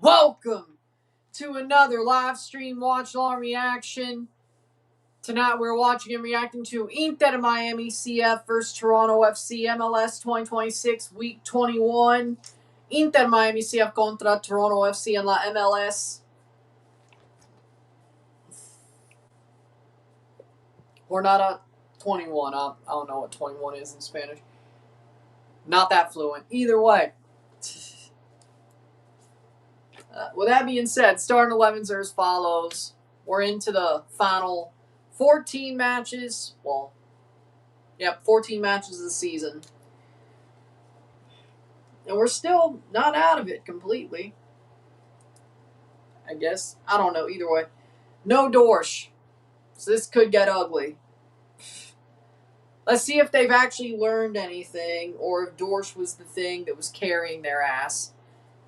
Welcome to another live stream watch-along reaction. Tonight we're watching and reacting to Inter Miami CF versus Toronto FC MLS 2026 Week 21. Inter Miami CF contra Toronto FC en la MLS. Jornada 21. I don't know what 21 is in Spanish. Not that fluent. Either way. With that being said, starting 11s are as follows. We're into the final 14 matches. 14 matches of the season. And we're still not out of it completely. I guess. I don't know. Either way. No Dorsch. So this could get ugly. Let's see if they've actually learned anything or if Dorsch was the thing that was carrying their ass.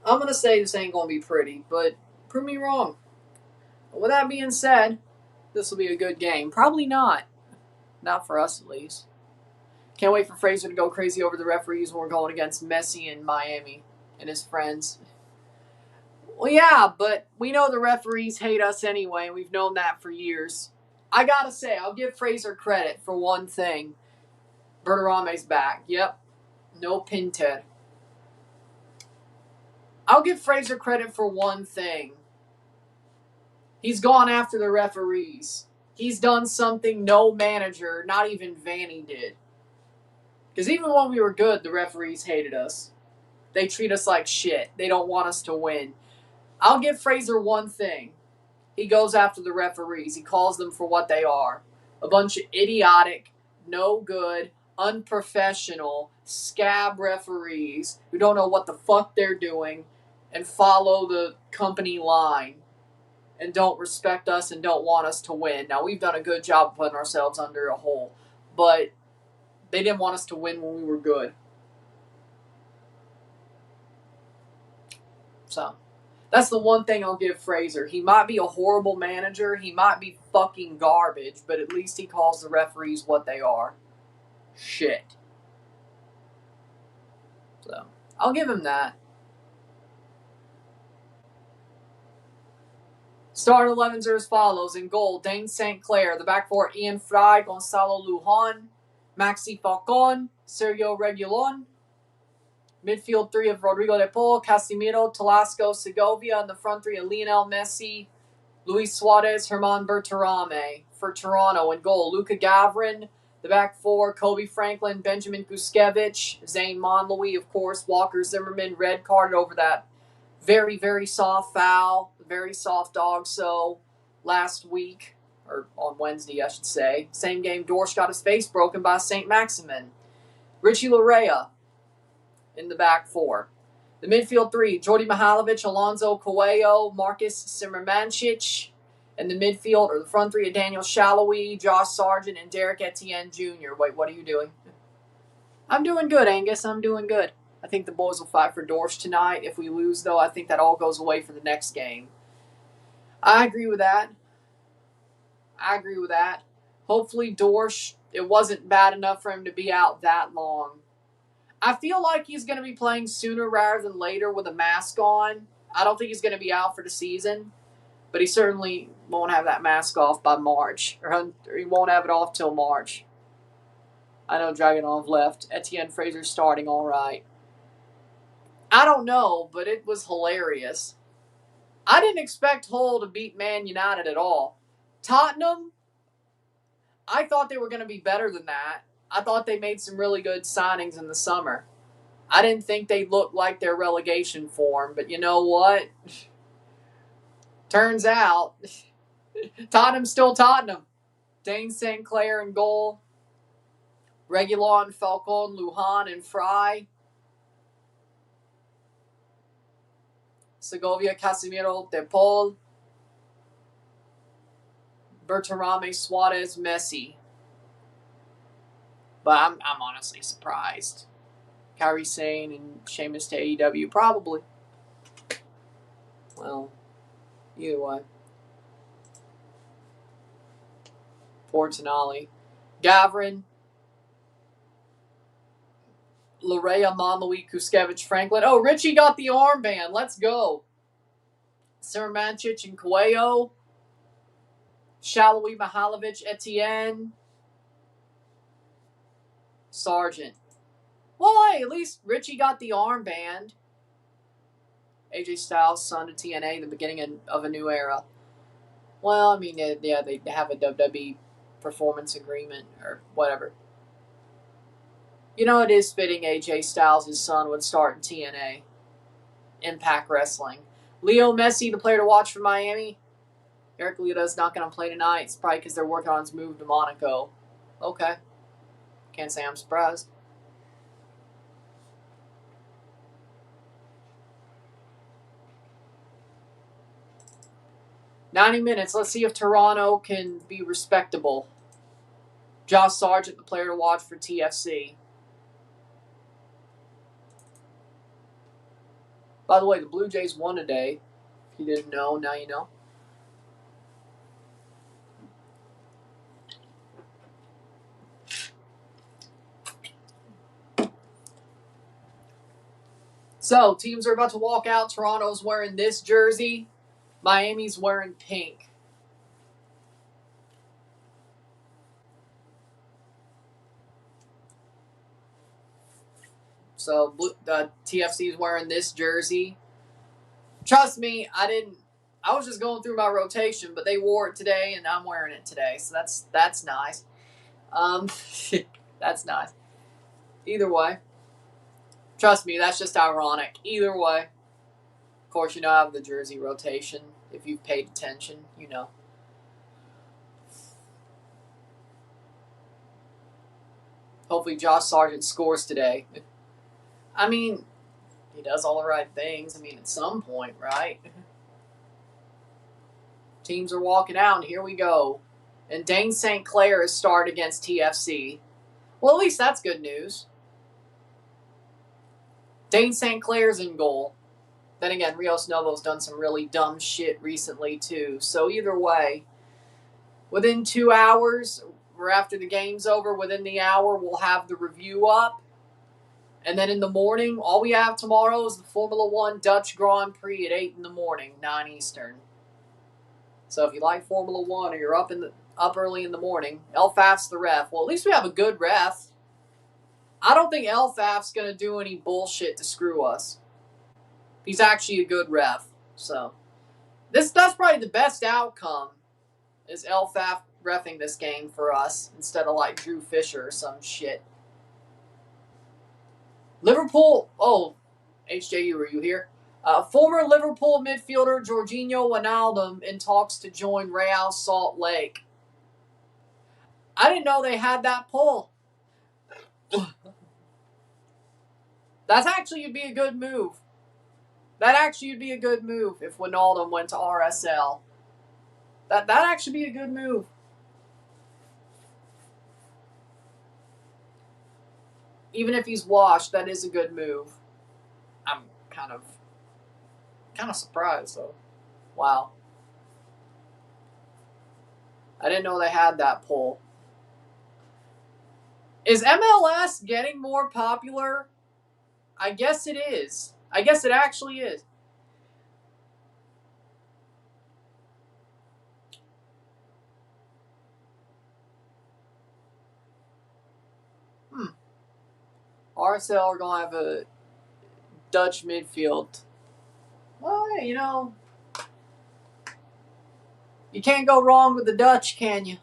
I'm going to say this ain't going to be pretty, but prove me wrong. With that being said, this will be a good game. Probably not. Not for us, at least. Can't wait for Fraser to go crazy over the referees when we're going against Messi in Miami and his friends. Well, yeah, but we know the referees hate us anyway, and we've known that for years. I gotta say, I'll give Fraser credit for one thing. Berterame's back. Yep. No Pinter. I'll give Fraser credit for one thing. He's gone after the referees. He's done something no manager, not even Vanny, did. Because even when we were good, the referees hated us. They treat us like shit. They don't want us to win. I'll give Fraser one thing. He goes after the referees. He calls them for what they are. A bunch of idiotic, no good, unprofessional, scab referees who don't know what the fuck they're doing and follow the company line and don't respect us and don't want us to win. Now, we've done a good job of putting ourselves under a hole, but they didn't want us to win when we were good. So, that's the one thing I'll give Fraser. He might be a horrible manager. He might be fucking garbage, but at least he calls the referees what they are. Shit. So, I'll give him that. Starting 11s are as follows. In goal, Dane St. Clair. The back four, Ian Fry, Gonzalo Lujan, Maxi Falcon, Sergio Reguilon. Midfield three of Rodrigo de Paul, Casimiro, Talasco, Segovia. And the front three of Lionel Messi, Luis Suarez, Herman Berterame. For Toronto, in goal, Luka Gavrin. The back four, Kobe Franklin, Benjamin Guskevich, Zane Monlouis, of course, Walker Zimmerman, red carded over that very, very soft foul, very soft dog so last week, or on Wednesday, I should say. Same game, Dorsch got his face broken by St. Maximin. Richie Larea in the back four. The midfield three, Jordi Mihalovic, Alonso Coelho, Marcus Simmermanchich. And the midfield, or the front three of Daniel Shallowy, Josh Sargent, and Derek Etienne Jr. Wait, what are you doing? I'm doing good, Angus. I'm doing good. I think the boys will fight for Dorsch tonight. If we lose, though, I think that all goes away for the next game. I agree with that. Hopefully, Dorsch, it wasn't bad enough for him to be out that long. I feel like he's going to be playing sooner rather than later with a mask on. I don't think he's going to be out for the season. But he certainly won't have that mask off by March. Or he won't have it off till March. I know Dragunov left. Etienne Fraser starting all right. I don't know, but it was hilarious. I didn't expect Hull to beat Man United at all. Tottenham, I thought they were going to be better than that. I thought they made some really good signings in the summer. I didn't think they looked like their relegation form, but you know what? Turns out, Tottenham's still Tottenham. Dane St. Clair in goal. Reguilon, Falcon, Lujan, and Fry. Segovia, Casimiro, De Paul. Berterame, Suarez, Messi. But I'm honestly surprised. Kyrie Sane and Seamus to AEW, probably. Well, either way. Portinali. Gavrin. Larea, Monlouis, Kuskevich, Franklin. Oh, Richie got the armband. Let's go. Sirmancic and Coelho. Shallowy, Mihalovic, Etienne. Sargent. Well, hey, at least Richie got the armband. AJ Styles, son to TNA, the beginning of a new era. Well, I mean, yeah, they have a WWE performance agreement or whatever. You know, it is fitting AJ Styles' son would start in TNA. Impact Wrestling. Leo Messi, the player to watch for Miami. Eric Lita's not going to play tonight. It's probably because they're working on his move to Monaco. Okay. Can't say I'm surprised. $90. Let's see if Toronto can be respectable. Josh Sargent, the player to watch for TFC. By the way, the Blue Jays won today. If you didn't know, now you know. So, teams are about to walk out. Toronto's wearing this jersey. Miami's wearing pink. So, TFC's wearing this jersey. Trust me, I was just going through my rotation, but they wore it today, and I'm wearing it today. So, that's nice. That's nice. Either way. Trust me, that's just ironic. Either way. Of course, you know I have the jersey rotation. If you've paid attention, you know. Hopefully Josh Sargent scores today. I mean, he does all the right things. I mean, at some point, right? Teams are walking out, and here we go. And Dane St. Clair has started against TFC. Well, at least that's good news. Dane St. Clair's in goal. Then again, Rios Novo's done some really dumb shit recently, too. So either way, within 2 hours, or after the game's over, within the hour, we'll have the review up. And then in the morning, all we have tomorrow is the Formula One Dutch Grand Prix at 8 in the morning, 9 Eastern. So if you like Formula One or you're up early in the morning, LFAF's the ref. Well, at least we have a good ref. I don't think LFAF's going to do any bullshit to screw us. He's actually a good ref. So that's probably the best outcome is LFAF reffing this game for us instead of like Drew Fisher or some shit. Liverpool, HJU, are you here? Former Liverpool midfielder Jorginho Wijnaldum in talks to join Real Salt Lake. I didn't know they had that pull. That's actually would be a good move. That actually would be a good move if Wijnaldum went to RSL. That actually be a good move. Even if he's washed, that is a good move. I'm kind of surprised though. Wow. I didn't know they had that pull. Is MLS getting more popular? I guess it is. I guess it actually is. RSL are going to have a Dutch midfield. Well, you know, you can't go wrong with the Dutch, can you?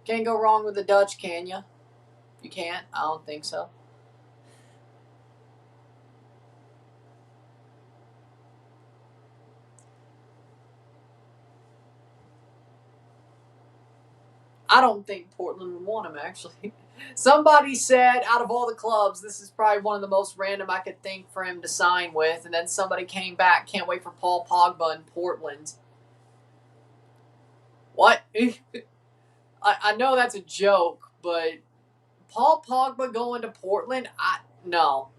Can't go wrong with the Dutch, can you? You can't? I don't think so. I don't think Portland would want him, actually. Somebody said, out of all the clubs, this is probably one of the most random I could think for him to sign with. And then somebody came back, can't wait for Paul Pogba in Portland. What? I know that's a joke, but Paul Pogba going to Portland? No.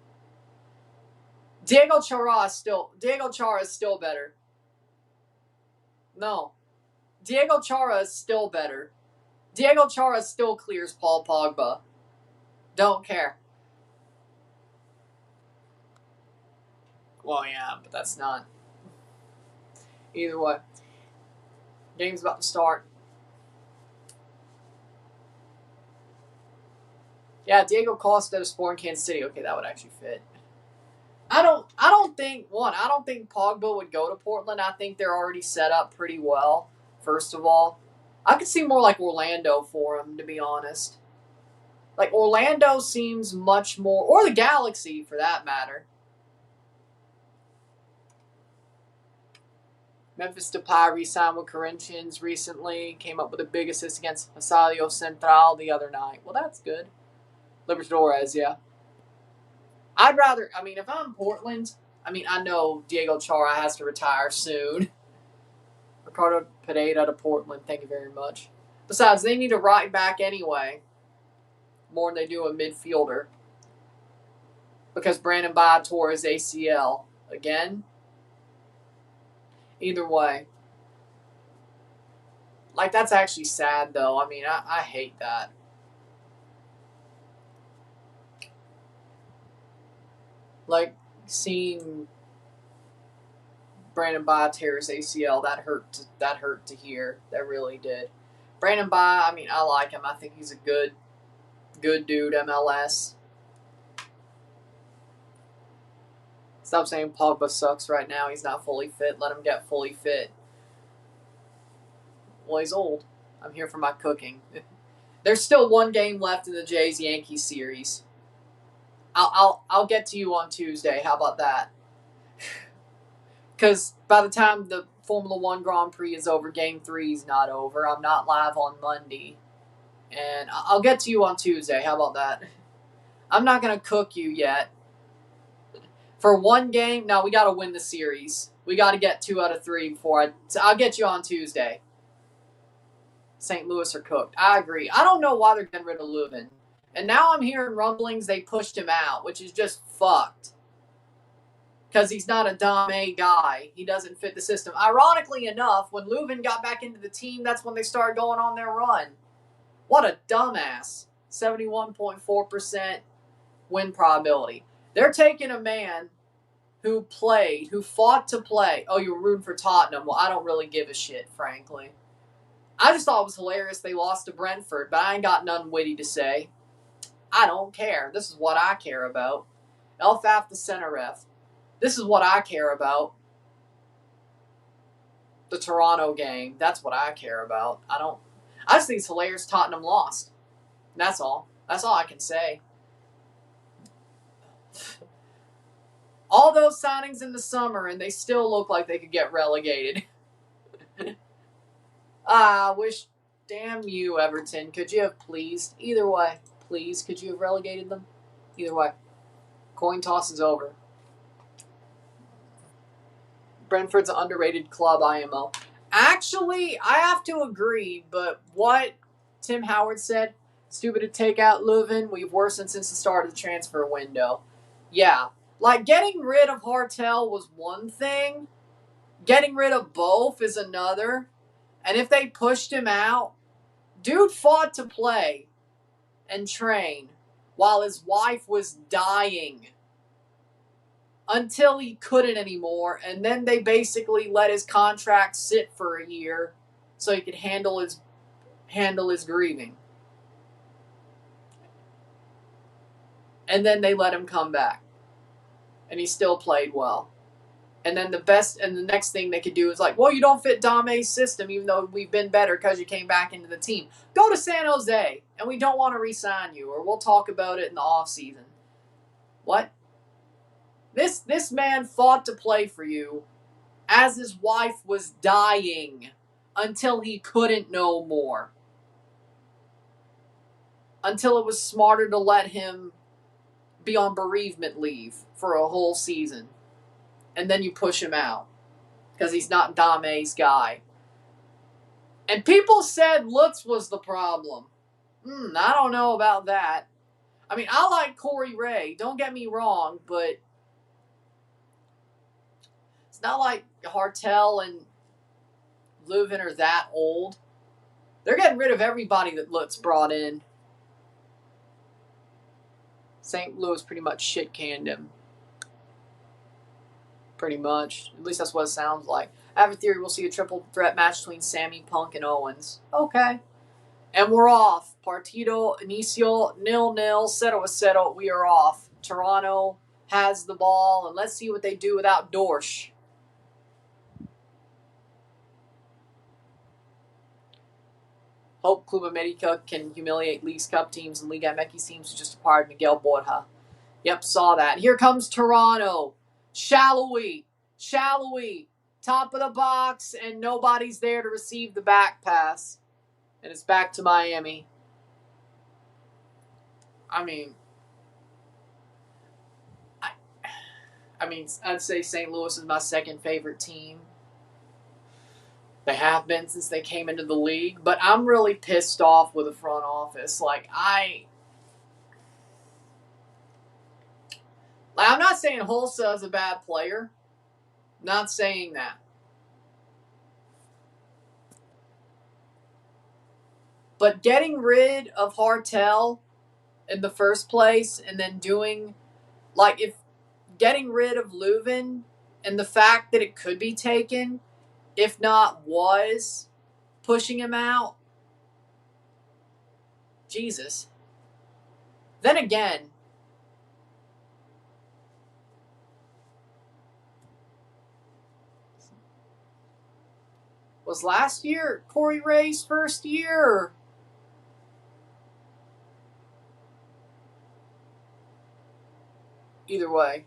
Diego Chara is still better. No. Diego Chara is still better. Diego Chara still clears Paul Pogba. Don't care. Well, yeah, but that's not. Either way. Game's about to start. Yeah, Diego Costa to Sport in Kansas City. Okay, that would actually fit. I don't think Pogba would go to Portland. I think they're already set up pretty well, first of all. I could see more like Orlando for him, to be honest. Like, Orlando seems much more, or the Galaxy for that matter. Memphis Depay re-signed with Corinthians recently. Came up with a big assist against Rosario Central the other night. Well, that's good. Libertadores, yeah. I'd rather, if I'm Portland, I know Diego Chara has to retire soon. Ricardo Pereira to Portland, thank you very much. Besides, they need a right back anyway, more than they do a midfielder. Because Brandon Ba tore his ACL again. Either way. Like, that's actually sad, though. I hate that. Like, seeing Brandon Ba tear his ACL, that hurt to hear. That really did. Brandon Ba, I like him. I think he's a good dude, MLS. Stop saying Pogba sucks right now. He's not fully fit. Let him get fully fit. Well, he's old. I'm here for my cooking. There's still one game left in the Jays-Yankees series. I'll get to you on Tuesday. How about that? Because by the time the Formula One Grand Prix is over, Game 3 is not over. I'm not live on Monday. And I'll get to you on Tuesday. How about that? I'm not going to cook you yet. For one game, no, we got to win the series. We got to get 2 out of 3 before I'll get you on Tuesday. St. Louis are cooked. I agree. I don't know why they're getting rid of Leuven. And now I'm hearing rumblings they pushed him out, which is just fucked. Because he's not a Dame guy. He doesn't fit the system. Ironically enough, when Leuven got back into the team, that's when they started going on their run. What a dumbass. 71.4% win probability. They're taking a man who fought to play. Oh, you were rooting for Tottenham. Well, I don't really give a shit, frankly. I just thought it was hilarious they lost to Brentford, but I ain't got nothing witty to say. I don't care. This is what I care about. Elfaf the center ref. This is what I care about. The Toronto game. That's what I care about. I just think it's hilarious Tottenham lost. That's all. That's all I can say. All those signings in the summer, and they still look like they could get relegated. I wish, damn you, Everton. Could you have pleased? Either way, please, could you have relegated them? Either way. Coin toss is over. Brentford's an underrated club, IMO. Actually, I have to agree, but what Tim Howard said, stupid to take out Leuven, we've worsened since the start of the transfer window. Yeah. Like, getting rid of Hartel was one thing. Getting rid of both is another. And if they pushed him out, dude fought to play and train while his wife was dying until he couldn't anymore. And then they basically let his contract sit for a year so he could handle his grieving. And then they let him come back. And he still played well. And then the next thing they could do is like, well, you don't fit Dame's system, even though we've been better because you came back into the team. Go to San Jose, and we don't want to re-sign you, or we'll talk about it in the offseason. What? This man fought to play for you as his wife was dying until he couldn't no more. Until it was smarter to let him be on bereavement leave for a whole season. And then you push him out because he's not Dame's guy. And people said Lutz was the problem. I don't know about that. I like Corey Ray. Don't get me wrong, but it's not like Hartel and Leuven are that old. They're getting rid of everybody that Lutz brought in. St. Louis pretty much shit-canned him. pretty much. At least that's what it sounds like. I have a theory we'll see a triple threat match between Sammy, Punk, and Owens. Okay. And we're off. Partido inicio 0-0. 0-0. We are off. Toronto has the ball, and let's see what they do without Dorsch. Hope Club America can humiliate League's Cup teams and Liga MX teams who just acquired Miguel Borja. Yep, saw that. Here comes Toronto. Shallowy. Top of the box, and nobody's there to receive the back pass. And it's back to Miami. I mean, I'd say St. Louis is my second favorite team. They have been since they came into the league, but I'm really pissed off with the front office. I'm not saying Hulsa is a bad player. Not saying that. But getting rid of Hartel in the first place and then getting rid of Leuven and the fact that it could be taken, if not was, pushing him out. Jesus. Then again, was last year Corey Ray's first year? Either way.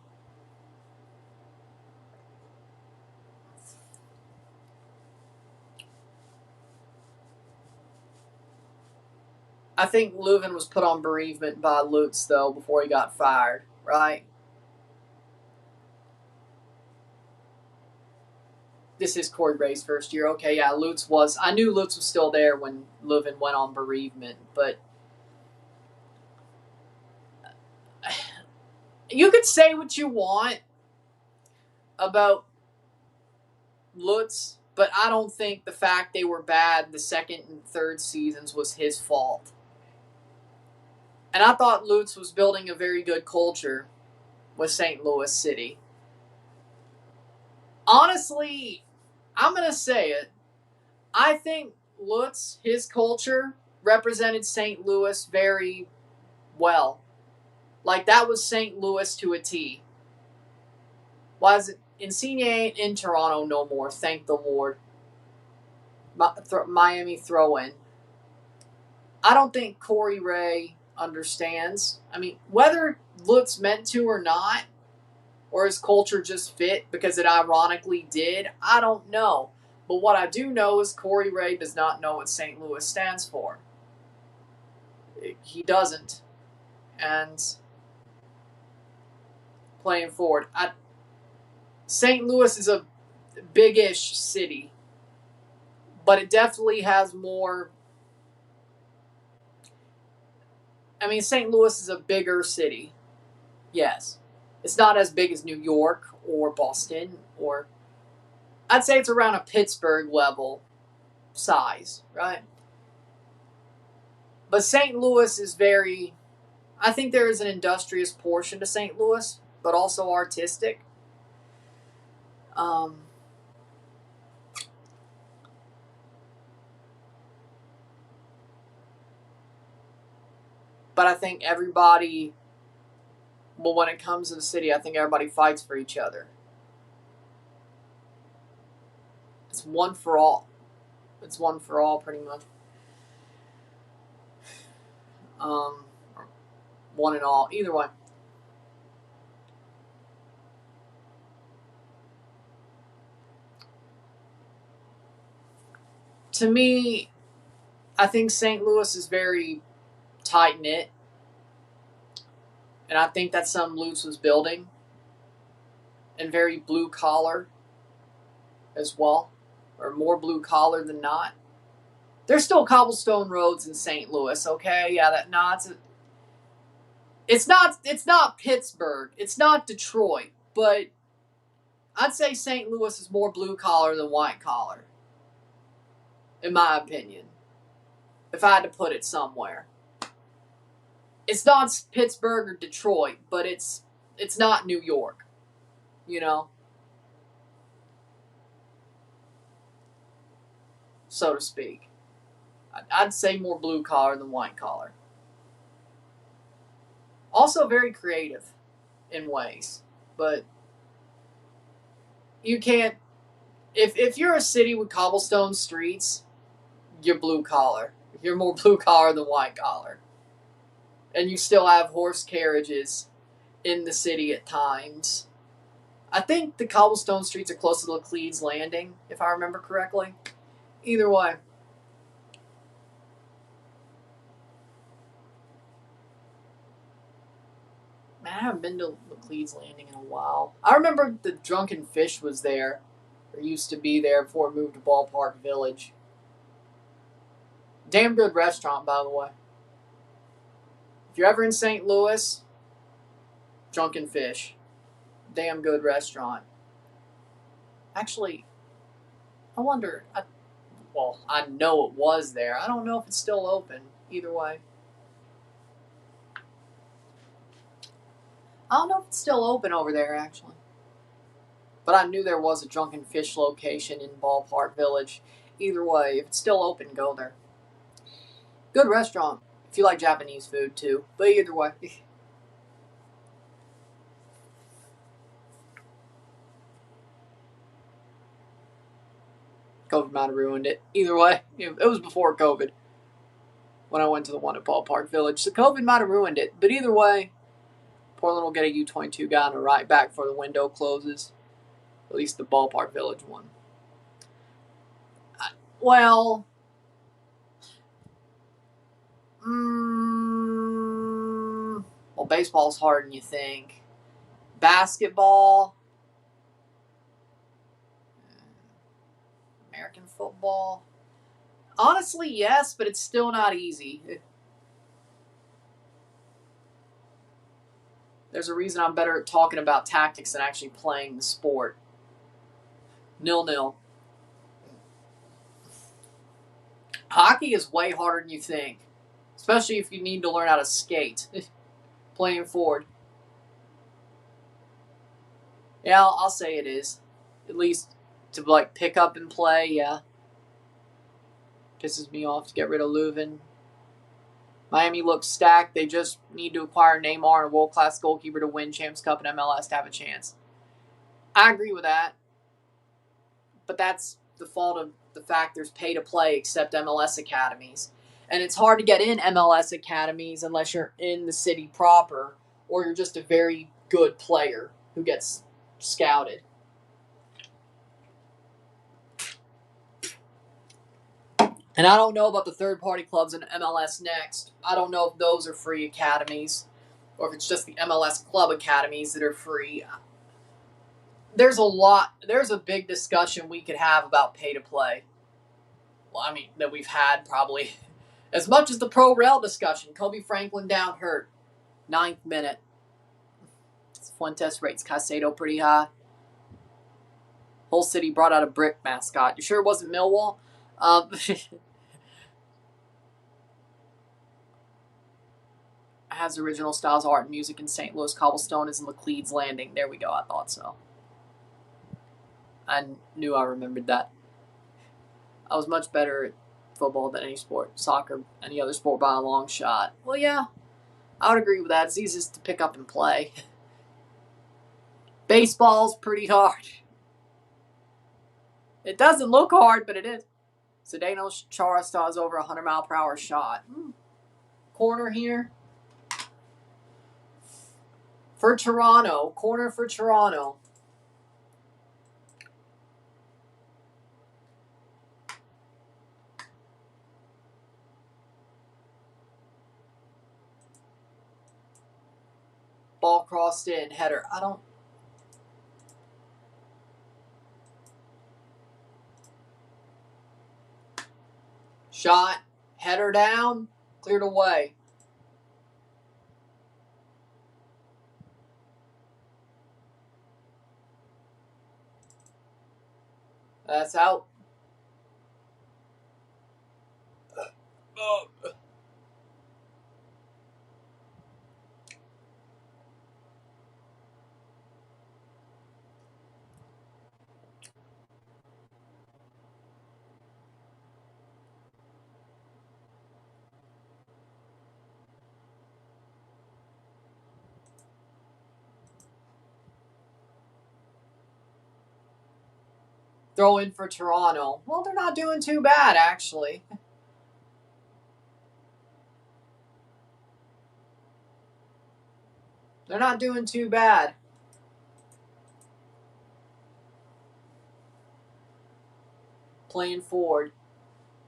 I think Leuven was put on bereavement by Lutz, though, before he got fired, right? This is Corey Ray's first year. Okay, yeah, I knew Lutz was still there when Leuven went on bereavement, but you could say what you want about Lutz, but I don't think the fact they were bad the second and third seasons was his fault. And I thought Lutz was building a very good culture with St. Louis City. Honestly, I'm going to say it. I think Lutz, his culture, represented St. Louis very well. Like, that was St. Louis to a T. Was Insigne ain't in Toronto no more, thank the Lord. Miami throw-in. I don't think Corey Ray understands. I mean, whether Lutz meant to or not, or his culture just fit because it ironically did, I don't know. But what I do know is Corey Ray does not know what St. Louis stands for. He doesn't. And playing forward, St. Louis is a big-ish city, but it definitely has more. I mean, St. Louis is a bigger city. Yes. It's not as big as New York or Boston, or I'd say it's around a Pittsburgh level size, right? But St. Louis is I think there is an industrious portion to St. Louis, but also artistic. But I think everybody, well, when it comes to the city, I think everybody fights for each other. It's one for all. It's one for all, pretty much. One and all. Either way. To me, I think St. Louis is very tight-knit. And I think that's something Lutz was building. And very blue-collar as well. Or more blue-collar than not. There's still cobblestone roads in St. Louis, okay? Yeah, it's not Pittsburgh. It's not Detroit. But I'd say St. Louis is more blue-collar than white-collar. In my opinion. If I had to put it somewhere. It's not Pittsburgh or Detroit, but it's not New York. You know? so to speak. I'd say more blue collar than white collar. Also very creative in ways, but you can't. If you're a city with cobblestone streets, you're blue collar. You're more blue collar than white collar, and you still have horse carriages in the city at times. I think the cobblestone streets are close to Laclede's Landing, if I remember correctly. Either way. Man, I haven't been to Laclede's Landing in a while. I remember the Drunken Fish was there, or used to be there before it moved to Ballpark Village. Damn good restaurant, by the way. If you're ever in St. Louis, Drunken Fish. Damn good restaurant. Actually, I wonder. I know it was there. I don't know if it's still open. Either way. I don't know if it's still open over there, actually. But I knew there was a Drunken Fish location in Ballpark Village. Either way, if it's still open, go there. Good restaurant. If you like Japanese food, too. But either way. COVID might have ruined it. Either way, it was before COVID when I went to the one at Ballpark Village. So COVID might have ruined it. But either way, Portland will get a U-22 guy on a right back before the window closes. At least the Ballpark Village one. Well, baseball's harder than you think. Basketball, American football. Honestly, yes, but it's still not easy. There's a reason I'm better at talking about tactics than actually playing the sport. 0-0. Hockey is way harder than you think, especially if you need to learn how to skate. Playing forward. Yeah, I'll say it is. At least to pick up and play, yeah. Pisses me off to get rid of Leuven. Miami looks stacked. They just need to acquire Neymar and a world-class goalkeeper to win Champs Cup and MLS to have a chance. I agree with that. But that's the fault of the fact there's pay-to-play except MLS academies. And it's hard to get in MLS academies unless you're in the city proper or you're just a very good player who gets scouted. And I don't know about the third-party clubs in MLS Next. I don't know if those are free academies or if it's just the MLS club academies that are free. There's a big discussion we could have about pay-to-play. Well, I mean, that we've had probably as much as the pro-rel discussion. Kobe Franklin down hurt. 9th minute. Fuentes rates Caicedo pretty high. Whole city brought out a brick mascot. You sure it wasn't Millwall? Has original styles of art and music in St. Louis. Cobblestone is in Laclede's Landing. There we go. I thought so. I knew I remembered that. I was much better at football than any sport. Soccer, any other sport by a long shot. Well, yeah. I would agree with that. It's easiest to pick up and play. Baseball's pretty hard. It doesn't look hard, but it is. Zdeno Chara still has over 100-mile-per-hour shot. Corner here. For Toronto. Corner for Toronto. Ball crossed in. Header. I don't... Shot. Header down. Cleared away. That's out. throw in for Toronto. Well, they're not doing too bad, actually. They're not doing too bad. Playing forward.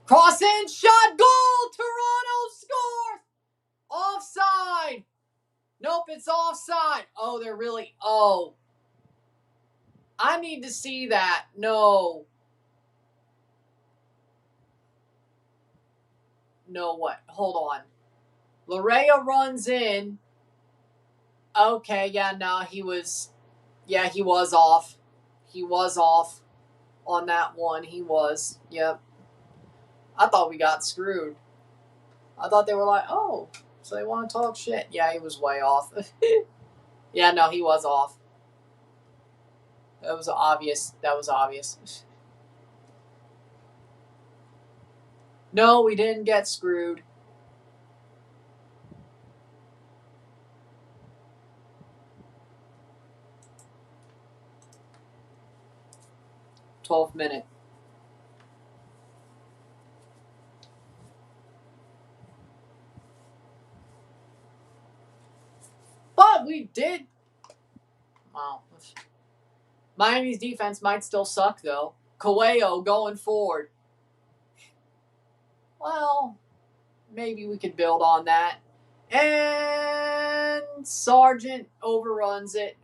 Cross in, shot, goal! Toronto scores! Offside! Nope, it's offside. Oh, they're really... Oh. I need to see that. No. No, what? Hold on. Larea runs in. Okay, yeah, no, he was... Yeah, he was off. He was off on that one. He was. Yep. I thought we got screwed. I thought they were like, oh, so they want to talk shit. Yeah, he was way off. Yeah, no, he was off. That was obvious. That was obvious. No, we didn't get screwed. Twelfth minute. But we did. Wow. Miami's defense might still suck, though. Coelho going forward. Well, maybe we could build on that. And Sargent overruns it.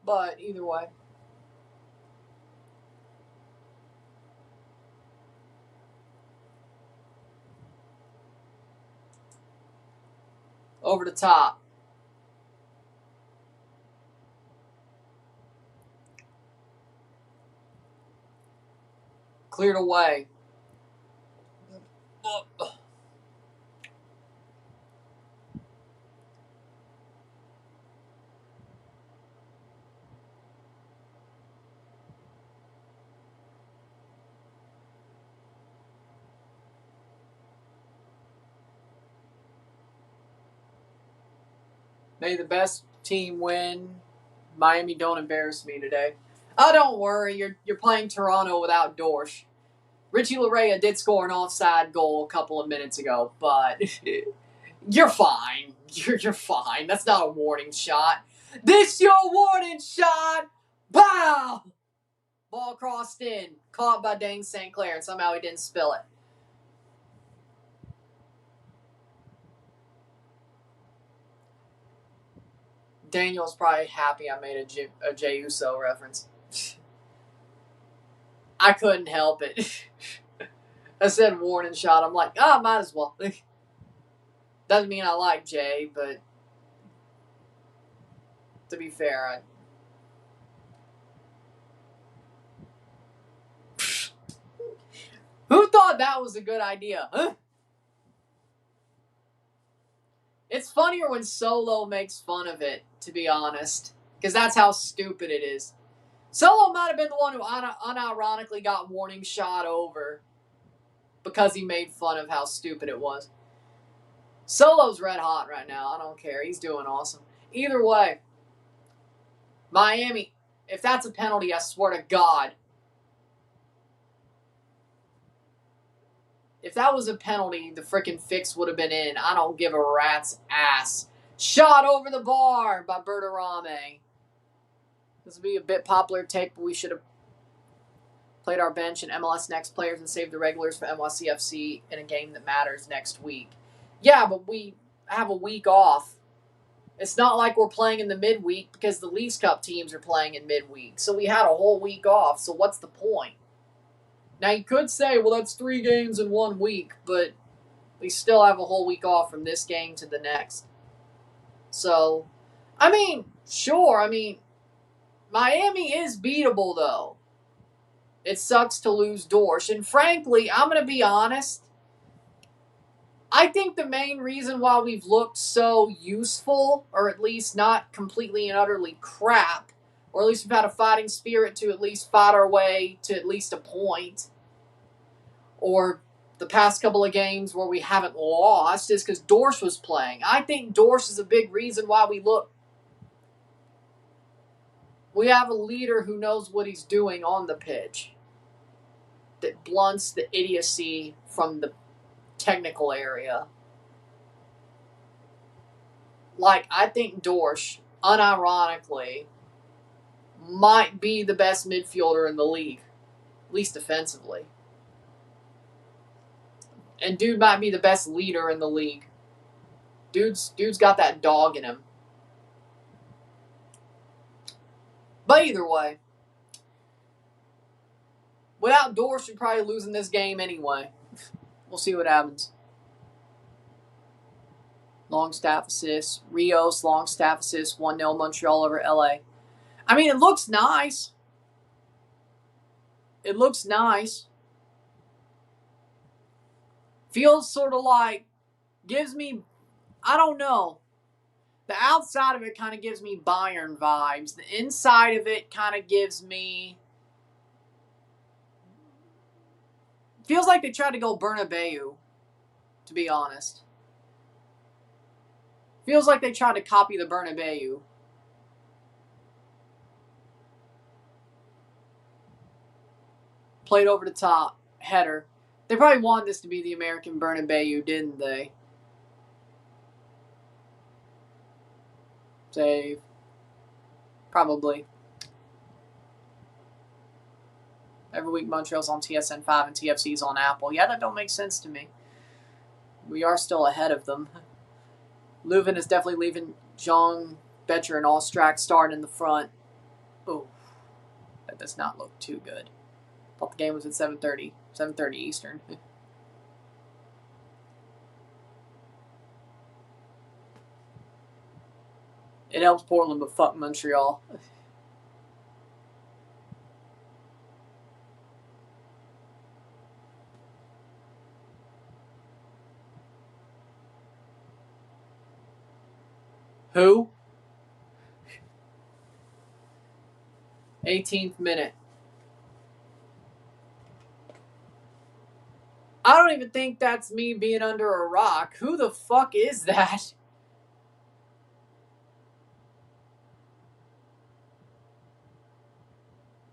But either way. Over the top. Cleared away. May the best team win. Miami, don't embarrass me today. Oh, don't worry. You're playing Toronto without Dorsch. Richie Larea did score an offside goal a couple of minutes ago, but you're fine. You're fine. That's not a warning shot. This your warning shot. Pow! Ball crossed in. Caught by Dane St. Clair, and somehow he didn't spill it. Daniel's probably happy I made a Jey Uso reference. I couldn't help it. I said warning shot. I'm like, might as well. Doesn't mean I like Jay, but to be fair, who thought that was a good idea? Huh? It's funnier when Solo makes fun of it, to be honest, because that's how stupid it is. Solo might have been the one who unironically got warning shot over because he made fun of how stupid it was. Solo's red hot right now. I don't care. He's doing awesome. Either way, Miami, if that's a penalty, I swear to God. If that was a penalty, the freaking fix would have been in. I don't give a rat's ass. Shot over the bar by Bertarame. This will be a bit popular take, but we should have played our bench and MLS Next players and saved the regulars for NYCFC in a game that matters next week. Yeah, but we have a week off. It's not like we're playing in the midweek because the Leafs Cup teams are playing in midweek. So we had a whole week off, so what's the point? Now, you could say, well, that's 3 games in 1 week, but we still have a whole week off from this game to the next. So, I mean, sure, Miami is beatable, though. It sucks to lose Dorsch. And frankly, I'm going to be honest, I think the main reason why we've looked so useful, or at least not completely and utterly crap, Or at least we've had a fighting spirit to at least fight our way to at least a point. Or the past couple of games where we haven't lost is because Dorsch was playing. I think Dorsch is a big reason why we have a leader who knows what he's doing on the pitch. That blunts the idiocy from the technical area. Like, I think Dorsch, unironically, might be the best midfielder in the league. At least defensively. And dude might be the best leader in the league. Dude's got that dog in him. But either way, without Dorsch, we're probably losing this game anyway. We'll see what happens. Longstaff assist. Rios, Longstaff assist. 1-0 Montreal over LA. I mean, it looks nice. It looks nice. Feels sort of like, gives me, I don't know. The outside of it kind of gives me Bayern vibes. The inside of it kind of gives me, feels like they tried to go Bernabeu, to be honest. Feels like they tried to copy the Bernabeu. Played over the top. Header. They probably wanted this to be the American Bernabeu, didn't they? Save. Probably. Every week Montreal's on TSN 5 and TFC's on Apple. Yeah, that don't make sense to me. We are still ahead of them. Leuven is definitely leaving Jean Betcher and Ostrak starting in the front. Oh, that does not look too good. Thought the game was at 7:30 Eastern. It helps Portland, but fuck Montreal. Who? 18th minute. I don't even think that's me being under a rock. Who the fuck is that?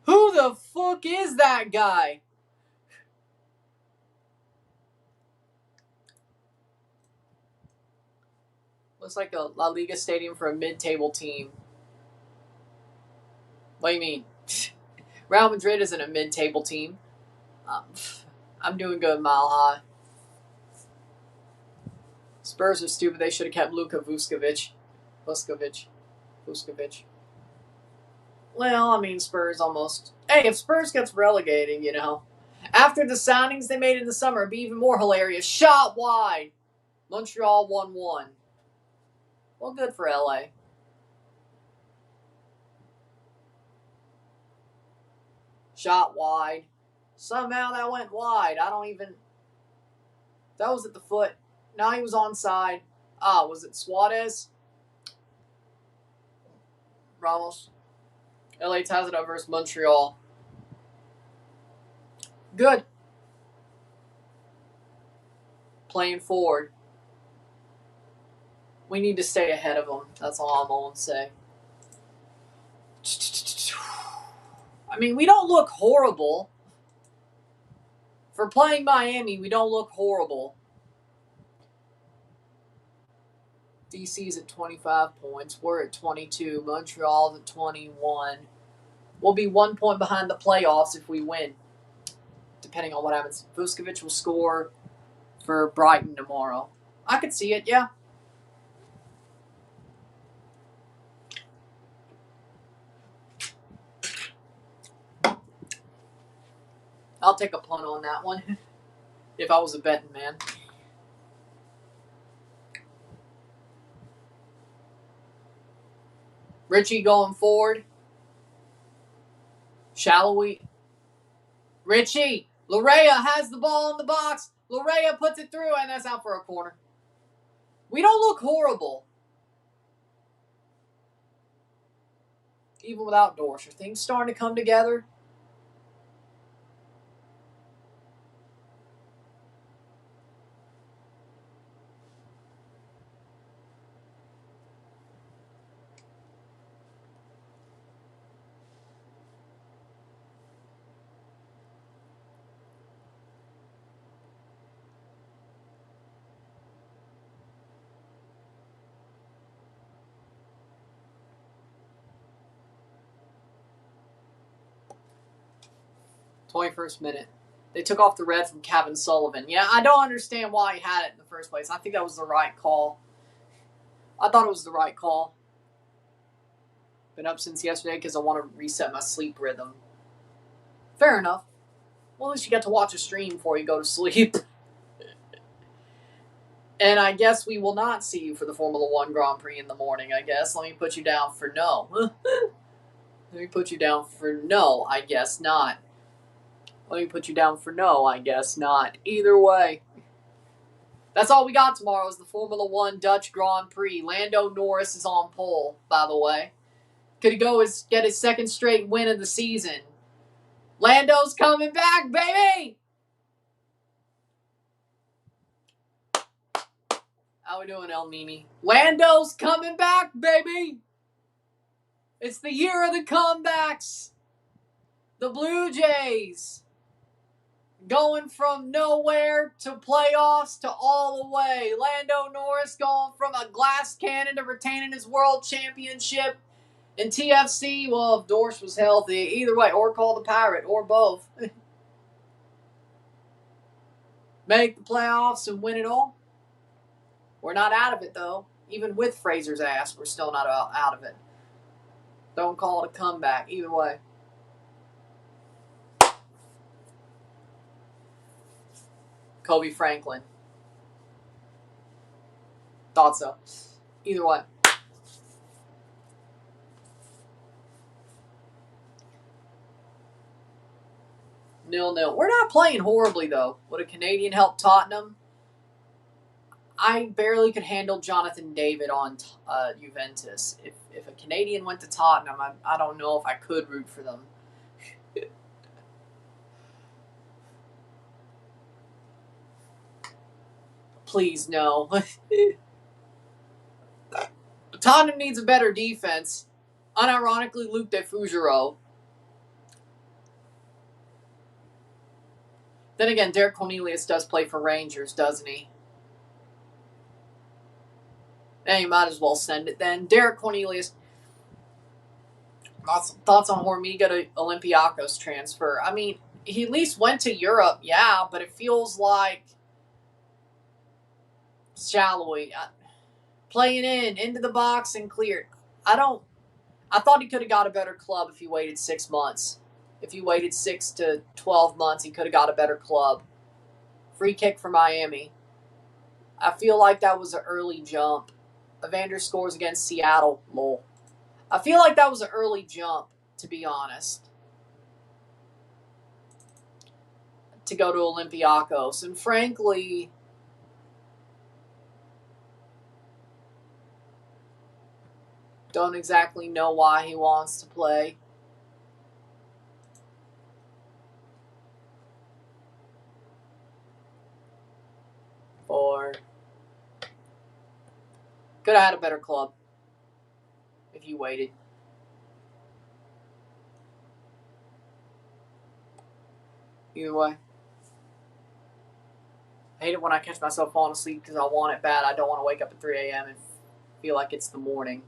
Who the fuck is that guy? Looks like a La Liga stadium for a mid-table team. What do you mean? Real Madrid isn't a mid-table team. I'm doing good, Mile High. Spurs are stupid. They should have kept Luka Vuskovic. Well, I mean, Spurs almost... Hey, if Spurs gets relegated, you know. After the signings they made in the summer, it'd be even more hilarious. Shot wide. Montreal 1-1. Well, good for LA. Shot wide. Somehow that went wide. I don't even... That was at the foot. Now he was onside. Was it Suarez? Ramos. LA ties it up versus Montreal. Good. Playing forward. We need to stay ahead of them. That's all I'm going to say. I mean, we don't look horrible. For playing Miami, we don't look horrible. DC's at 25 points. We're at 22. Montreal's at 21. We'll be 1 point behind the playoffs if we win. Depending on what happens. Vuskovic will score for Brighton tomorrow. I could see it, yeah. I'll take a punt on that one. If I was a betting man. Richie going forward. Shall we? Richie! Larea has the ball in the box. Larea puts it through, and that's out for a corner. We don't look horrible. even without Dorsch? Are things starting to come together? '21st minute. They took off the red from Kevin Sullivan. Yeah, I don't understand why he had it in the first place. I think that was the right call. I thought it was the right call. Been up since yesterday because I want to reset my sleep rhythm. Fair enough. Well, at least you get to watch a stream before you go to sleep. And I guess we will not see you for the Formula One Grand Prix in the morning, I guess. Let me put you down for no. Let me put you down for no, I guess not. Let me put you down for no, I guess not. Either way. That's all we got tomorrow is the Formula One Dutch Grand Prix. Lando Norris is on pole, by the way. Could he get his second straight win of the season? Lando's coming back, baby! How we doing, El Nini? Lando's coming back, baby! It's the year of the comebacks. The Blue Jays going from nowhere to playoffs to all the way. Lando Norris going from a glass cannon to retaining his world championship. And TFC, well, if Dorsch was healthy, either way, or call the Pirate, or both. Make the playoffs and win it all. We're not out of it, though. Even with Fraser's ass, we're still not out of it. Don't call it a comeback. Either way. Kobe Franklin. Thought so. Either way. Nil-nil. We're not playing horribly, though. Would a Canadian help Tottenham? I barely could handle Jonathan David on Juventus. If a Canadian went to Tottenham, I don't know if I could root for them. Please, no. Tottenham needs a better defense. Unironically, Luc de Fougereau. Then again, Derek Cornelius does play for Rangers, doesn't he? You might as well send it then. Derek Cornelius. Thoughts on Hormiga to Olympiacos transfer? I mean, he at least went to Europe, yeah, but it feels like shallowy. Playing into the box and cleared. I thought he could have got a better club if he waited 6 months. If he waited 6 to 12 months, he could have got a better club. Free kick for Miami. I feel like that was an early jump. Evander scores against Seattle. Lol. I feel like that was an early jump, to be honest. To go to Olympiacos. And frankly, don't exactly know why he wants to play. Or could have had a better club if you waited. Either way. I hate it when I catch myself falling asleep because I want it bad. I don't want to wake up at 3 a.m. and feel like it's the morning.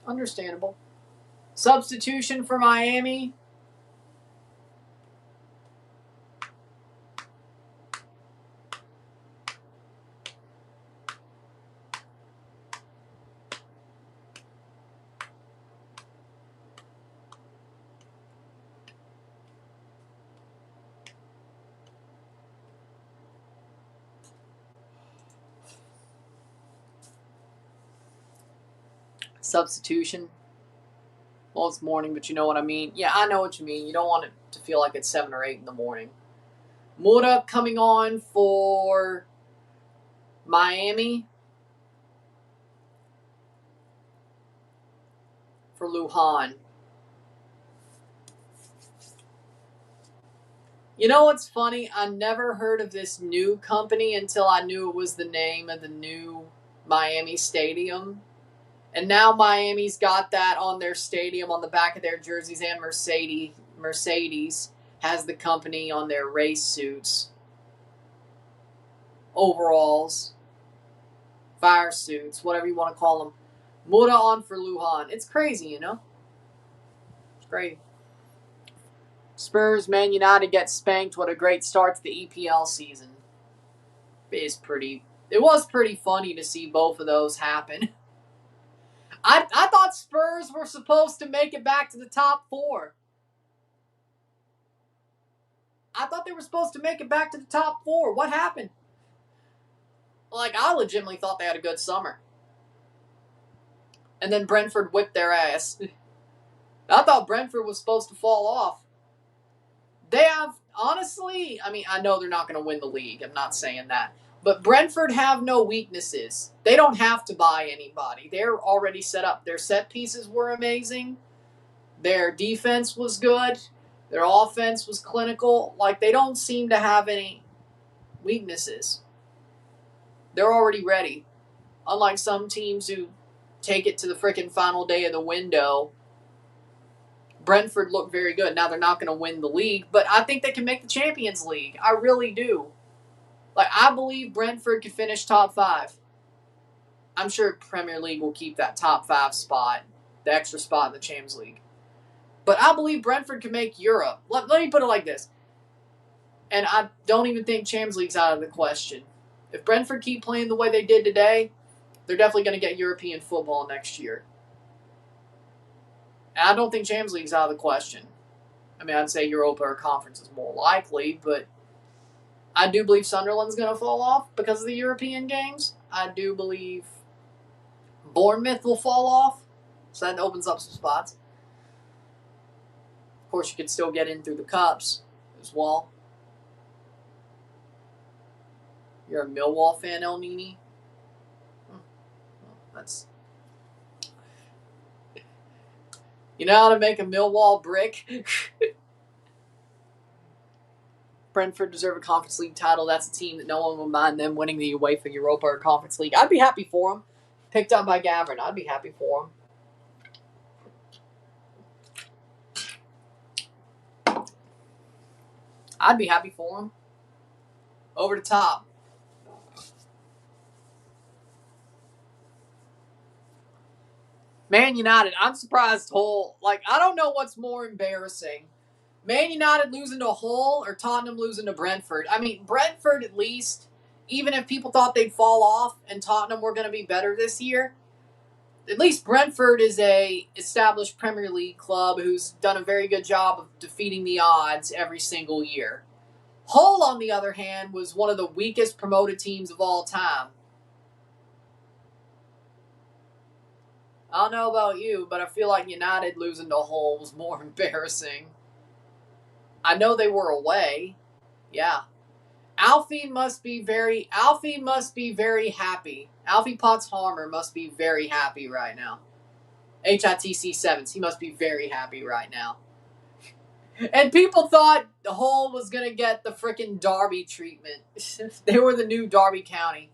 Understandable. Substitution for Miami. Substitution. Well, it's morning, but you know what I mean. Yeah, I know what you mean. You don't want it to feel like it's 7 or 8 in the morning. Mura coming on for Miami. for Lujan. You know what's funny? I never heard of this new company until I knew it was the name of the new Miami stadium. And now Miami's got that on their stadium, on the back of their jerseys, and Mercedes has the company on their race suits, overalls, fire suits, whatever you want to call them. Muda on for Lujan. It's crazy, you know? It's crazy. Spurs, Man United get spanked. What a great start to the EPL season. It was pretty funny to see both of those happen. I thought Spurs were supposed to make it back to the top 4. I thought they were supposed to make it back to the top 4. What happened? Like, I legitimately thought they had a good summer. And then Brentford whipped their ass. I thought Brentford was supposed to fall off. They have, honestly, I mean, I know they're not going to win the league. I'm not saying that. But Brentford have no weaknesses. They don't have to buy anybody. They're already set up. Their set pieces were amazing. Their defense was good. Their offense was clinical. Like, they don't seem to have any weaknesses. They're already ready. Unlike some teams who take it to the freaking final day of the window. Brentford looked very good. Now, they're not going to win the league, but I think they can make the Champions League. I really do. Like, I believe Brentford could finish top 5. I'm sure Premier League will keep that top 5 spot, the extra spot in the Champions League. But I believe Brentford can make Europe. Let me put it like this. And I don't even think Champions League's out of the question. If Brentford keep playing the way they did today, they're definitely going to get European football next year. And I don't think Champions League's out of the question. I mean, I'd say Europa or Conference is more likely, but I do believe Sunderland's going to fall off because of the European games. I do believe Bournemouth will fall off, so that opens up some spots. Of course, you could still get in through the cups as well. You're a Millwall fan, El Nini? Well, that's... You know how to make a Millwall brick? Brentford deserve a Conference League title. That's a team that no one will mind them winning the UEFA Europa or Conference League. I'd be happy for them. Picked up by Gavin. I'd be happy for them. I'd be happy for them. Over the top. Man United, I'm surprised Hull. Like, I don't know what's more embarrassing. Man United losing to Hull or Tottenham losing to Brentford. I mean, Brentford at least, even if people thought they'd fall off and Tottenham were going to be better this year, at least Brentford is a established Premier League club who's done a very good job of defeating the odds every single year. Hull, on the other hand, was one of the weakest promoted teams of all time. I don't know about you, but I feel like United losing to Hull was more embarrassing. I know they were away. Yeah. Alfie must be very happy. Alfie Potts-Harmer must be very happy right now. HITC 7s. He must be very happy right now. And people thought Hull was going to get the frickin' Derby treatment. They were the new Derby County.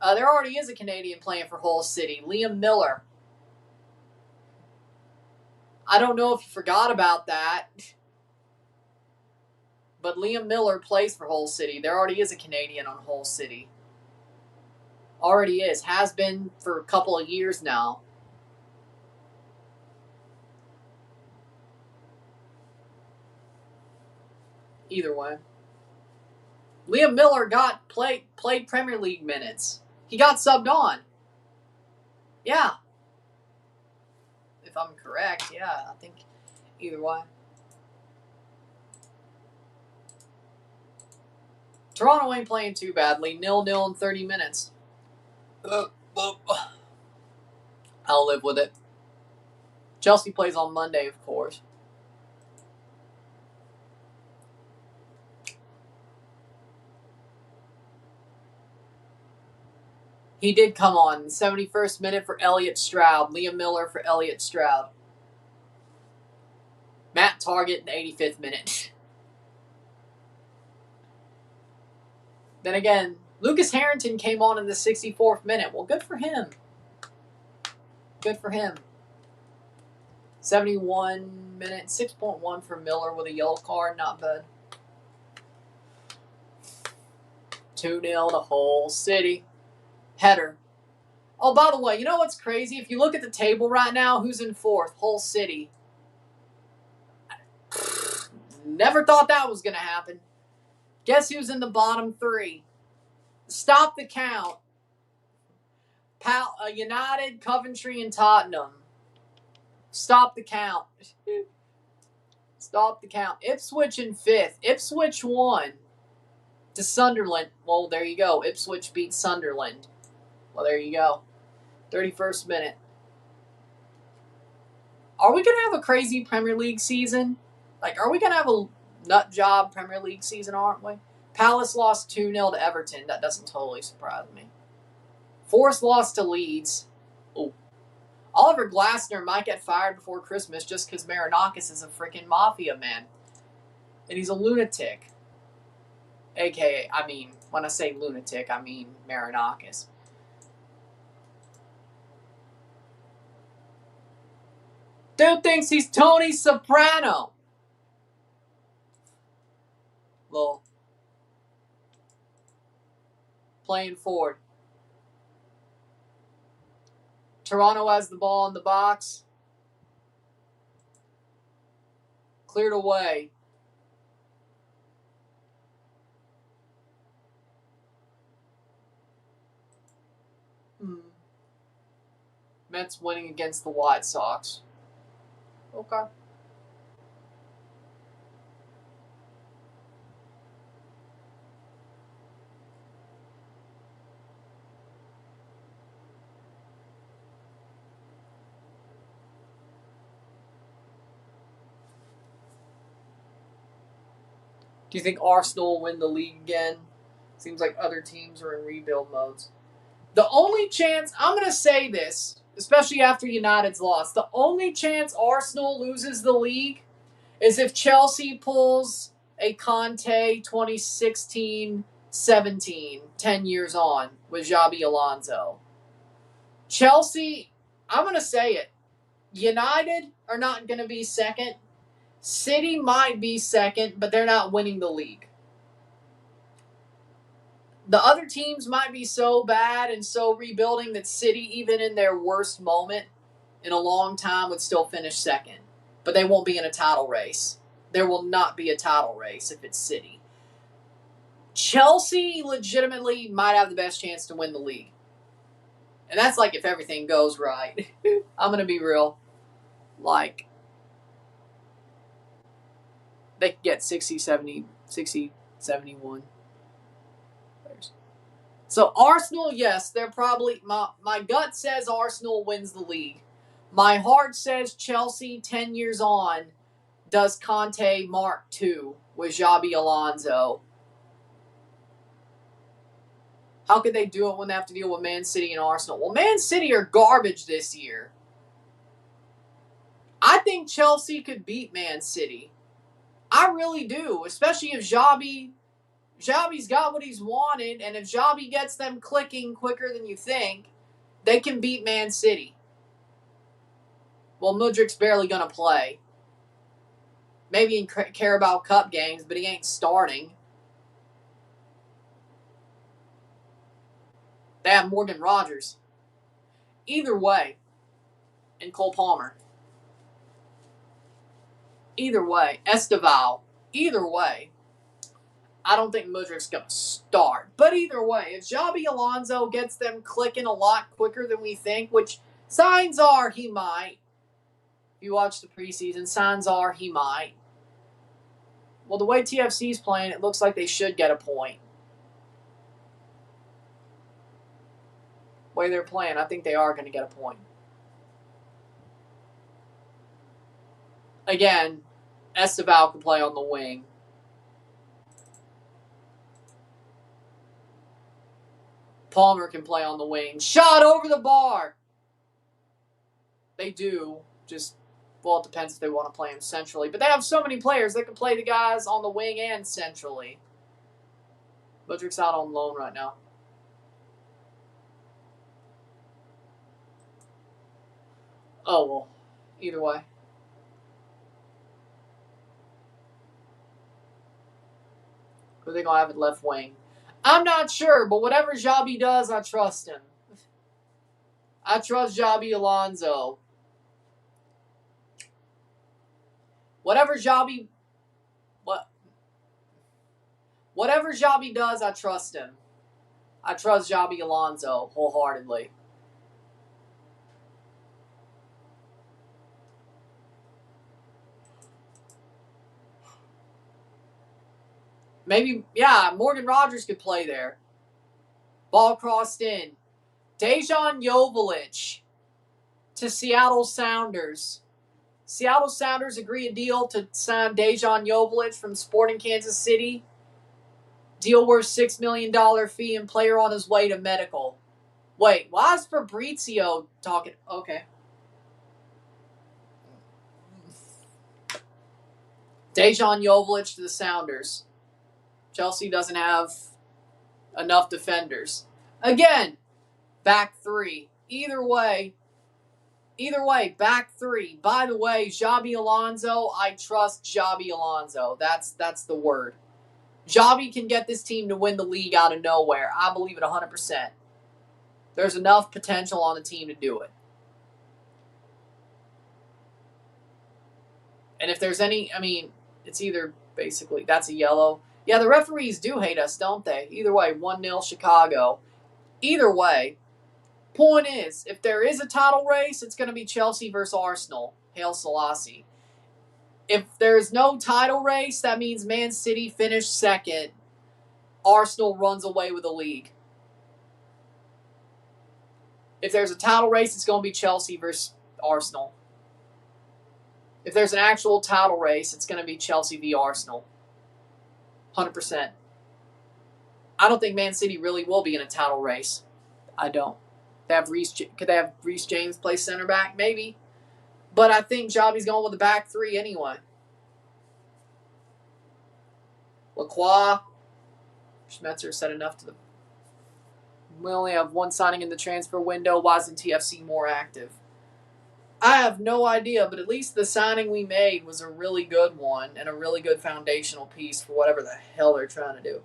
There already is a Canadian playing for Hull City. Liam Miller. I don't know if you forgot about that. But Liam Miller plays for Hull City. There already is a Canadian on Hull City. Already is. Has been for a couple of years now. Either way. Liam Miller played Premier League minutes. He got subbed on. Yeah. If I'm correct, yeah. I think either way. Toronto ain't playing too badly. 0-0 in 30 minutes. I'll live with it. Chelsea plays on Monday, of course. He did come on. 71st minute for Elliott Stroud. Liam Miller for Elliott Stroud. Matt Target in the 85th minute. Then again, Lucas Harrington came on in the 64th minute. Well, good for him. Good for him. 71 minutes, 6.1 for Miller with a yellow card. Not bad. 2-0 to Hull City. Header. Oh, by the way, you know what's crazy? If you look at the table right now, who's in 4th? Hull City. Never thought that was going to happen. Guess who's in the bottom 3? Stop the count. United, Coventry, and Tottenham. Stop the count. Stop the count. Ipswich in 5th. Ipswich won to Sunderland. Well, there you go. Ipswich beat Sunderland. Well, there you go. 31st minute. Are we going to have a crazy Premier League season? Like, are we going to have a nut job Premier League season, aren't we? Palace lost 2-0 to Everton. That doesn't totally surprise me. Forest lost to Leeds. Oh. Oliver Glasner might get fired before Christmas just because Macronical is a freaking mafia man. And he's a lunatic. AKA, I mean, when I say lunatic, I mean Macronical. Dude thinks he's Tony Soprano. Lol. Playing forward. Toronto has the ball in the box. Cleared away. Mets winning against the White Sox. Okay. Do you think Arsenal will win the league again? Seems like other teams are in rebuild modes. The only chance, I'm going to say this, especially after United's loss, the only chance Arsenal loses the league is if Chelsea pulls a Conte 2016-17, 10 years on, with Xabi Alonso. Chelsea, I'm going to say it, United are not going to be second. City might be second, but they're not winning the league. The other teams might be so bad and so rebuilding that City, even in their worst moment in a long time, would still finish second. But they won't be in a title race. There will not be a title race if it's City. Chelsea legitimately might have the best chance to win the league. And that's like if everything goes right. I'm going to be real. Like, they could get 60, 70, 60, 71. So Arsenal, yes, they're probably, my gut says Arsenal wins the league. My heart says Chelsea, 10 years on, does Conte Mark II with Xabi Alonso. How could they do it when they have to deal with Man City and Arsenal? Well, Man City are garbage this year. I think Chelsea could beat Man City. I really do, especially if Xabi's got what he's wanted, and if Xabi gets them clicking quicker than you think, they can beat Man City. Well, Mudrik's barely going to play. Maybe in Carabao Cup games, but he ain't starting. They have Morgan Rogers. Either way. And Cole Palmer. Either way. Esteval. Either way. I don't think Mudrik's going to start. But either way, if Xabi Alonso gets them clicking a lot quicker than we think, which signs are he might. If you watch the preseason, signs are he might. Well, the way TFC's playing, it looks like they should get a point. The way they're playing, I think they are going to get a point. Again, Esteval can play on the wing. Palmer can play on the wing. Shot over the bar. They do. Just Well, it depends if they want to play him centrally. But they have so many players. They can play the guys on the wing and centrally. Budrick's out on loan right now. Oh, well, either way. Who are they going to have at left wing? I'm not sure, but whatever Xabi does, I trust him. I trust Xabi Alonso. Whatever Xabi does, I trust him. I trust Xabi Alonso wholeheartedly. Maybe, yeah, Morgan Rogers could play there. Ball crossed in. Dejan Joveljic to Seattle Sounders. Seattle Sounders agree a deal to sign Dejan Joveljic from Sporting Kansas City. Deal worth $6 million fee and player on his way to medical. Wait, why is Fabrizio talking? Okay. Dejan Joveljic to the Sounders. Chelsea doesn't have enough defenders. Again, back three. Either way, back three. By the way, Xabi Alonso, I trust Xabi Alonso. That's the word. Xabi can get this team to win the league out of nowhere. I believe it 100%. There's enough potential on the team to do it. And if there's any, I mean, it's either basically, that's a yellow. Yeah, the referees do hate us, don't they? Either way, 1-0 Chicago. Either way, point is, if there is a title race, it's going to be Chelsea versus Arsenal. Hail Selassie. If there's no title race, that means Man City finished second. Arsenal runs away with the league. If there's a title race, it's going to be Chelsea versus Arsenal. If there's an actual title race, it's going to be Chelsea v Arsenal. 100%. I don't think Man City really will be in a title race. I don't. Could they have Reece James play center back? Maybe. But I think Xabi's going with the back three anyway. Lacroix. Schmetzer said enough to the... We only have one signing in the transfer window. Why isn't TFC more active? I have no idea, but at least the signing we made was a really good one and a really good foundational piece for whatever the hell they're trying to do.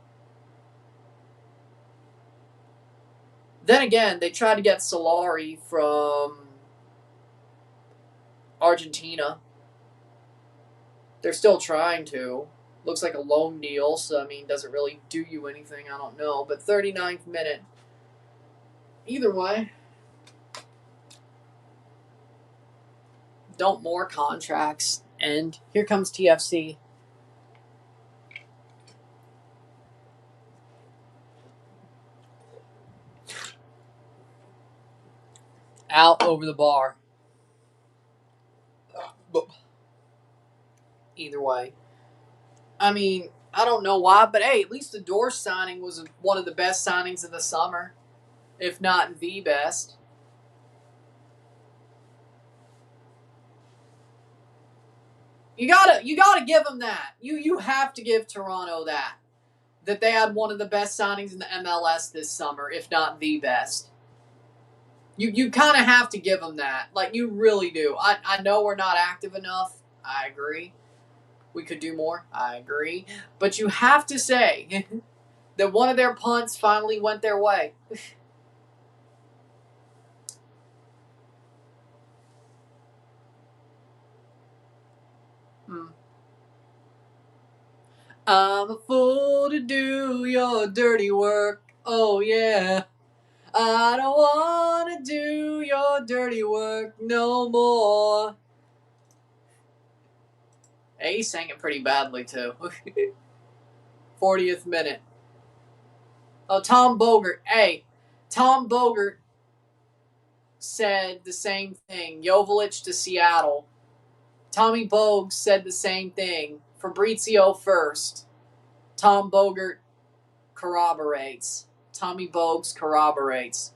Then again, they tried to get Solari from Argentina. They're still trying to. Looks like a loan deal, so, I mean, doesn't really do you anything, I don't know. But 39th minute. Either way. Don't more contracts end. Here comes TFC. Out over the bar. Either way. I mean, I don't know why, but hey, at least the Dorsch signing was one of the best signings of the summer, if not the best. You gotta give them that. You have to give Toronto that they had one of the best signings in the MLS this summer, if not the best. You kind of have to give them that. Like, you really do. I know we're not active enough. I agree. We could do more. I agree. But you have to say that one of their punts finally went their way. I'm a fool to do your dirty work. Oh, yeah. I don't want to do your dirty work no more. Hey, he sang it pretty badly, too. 40th minute. Oh, Tom Bogert. Hey, Tom Bogert said the same thing. Joveljic to Seattle. Tommy Bogues said the same thing. Fabrizio first. Tom Bogert corroborates. Tommy Bogues corroborates.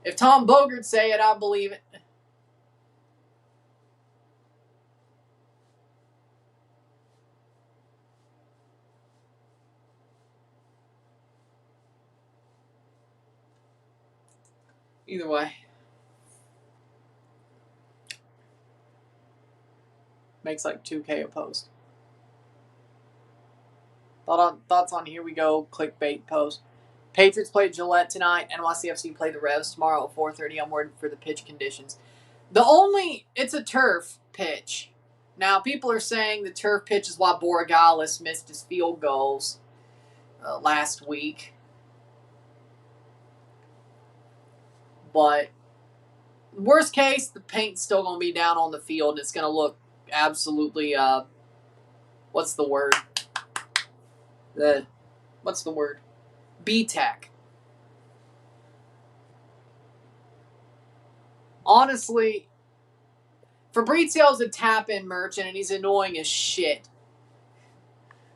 If Tom Bogert say it, I believe it. Either way. Makes like 2K a post. Thoughts on here we go, clickbait post. Patriots play Gillette tonight. NYCFC play the Revs tomorrow at 4:30. I'm waiting for the pitch conditions. It's a turf pitch. Now, people are saying the turf pitch is why Borregales missed his field goals last week. But worst case, the paint's still going to be down on the field. And it's going to look absolutely, what's the word? B-Tech. Honestly, Fabrizio's a tap-in merchant, and he's annoying as shit.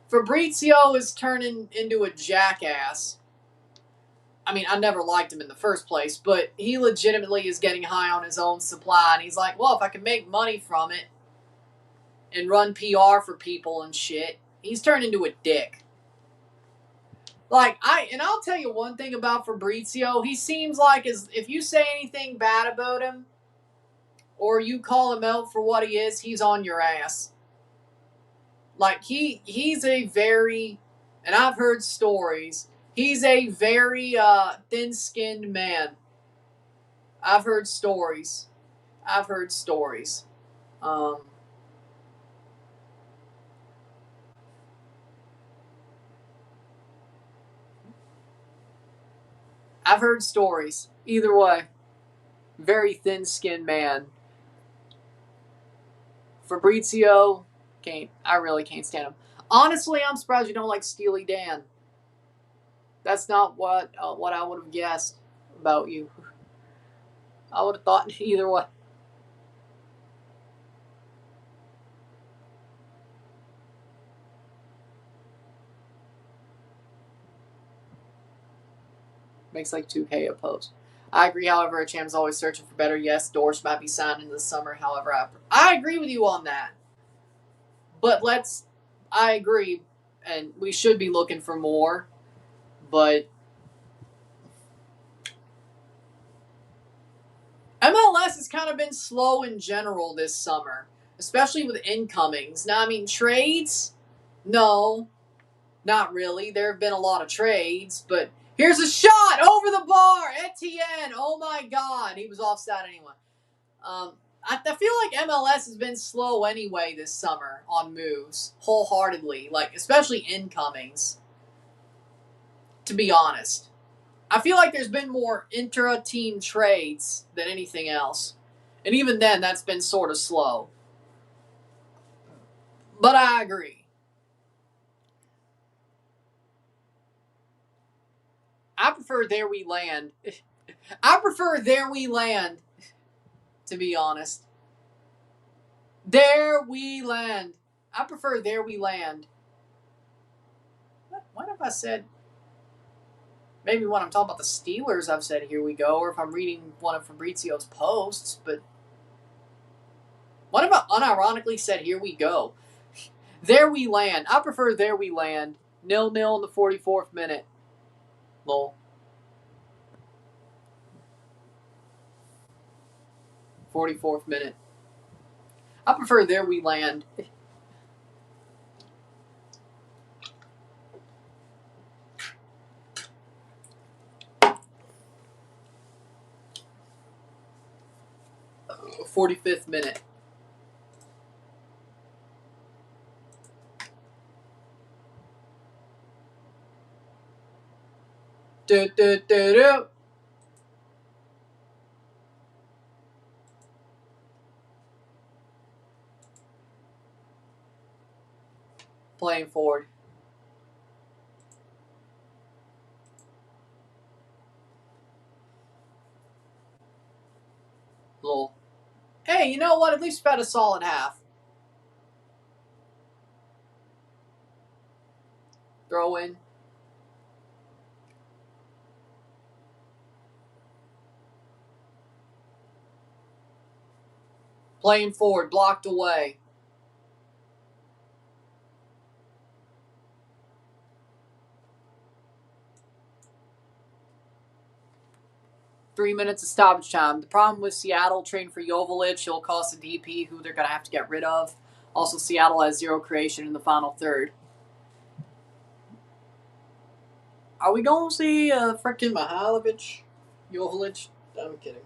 Fabrizio is turning into a jackass. I mean, I never liked him in the first place, but he legitimately is getting high on his own supply, and he's like, well, if I can make money from it and run PR for people and shit, he's turned into a dick. I'll tell you one thing about Fabrizio. He seems like if you say anything bad about him or you call him out for what he is, he's on your ass. Like, he's a very, and I've heard stories, he's a very thin-skinned man. I've heard stories. I've heard stories. Either way, very thin-skinned man. Fabrizio, I really can't stand him. Honestly, I'm surprised you don't like Steely Dan. That's not what I would have guessed about you. I would have thought either way. Makes like 2K a post. I agree, however, a champ's always searching for better. Yes, Dorsch might be signed in the summer. However, I agree with you on that. But I agree, and we should be looking for more. But MLS has kind of been slow in general this summer, especially with incomings. Now, I mean, trades? No, not really. There have been a lot of trades, but here's a shot over the bar. Etienne, oh my God. He was offside anyway. I feel like MLS has been slow anyway this summer on moves, wholeheartedly, like especially incomings, to be honest. I feel like there's been more intra-team trades than anything else. And even then, that's been sort of slow. But I agree. I prefer There We Land. I prefer There We Land, to be honest. There We Land. I prefer There We Land. What have I said? Maybe when I'm talking about the Steelers, I've said Here We Go, or if I'm reading one of Fabrizio's posts, but what if I unironically said Here We Go? There We Land. I prefer There We Land. 0-0 in the 44th minute. Lol. 44th minute. I prefer There We Land. Uh, 45th minute. Do, do, do, do. Playing forward. Lol. Hey, you know what? At least we've had a solid half. Throw in. Playing forward. Blocked away. 3 minutes of stoppage time. The problem with Seattle trading for Joveljic, he'll cost a DP who they're going to have to get rid of. Also, Seattle has 0 creation in the final third. Are we going to see frickin' Mihailovic? Joveljic? I'm kidding.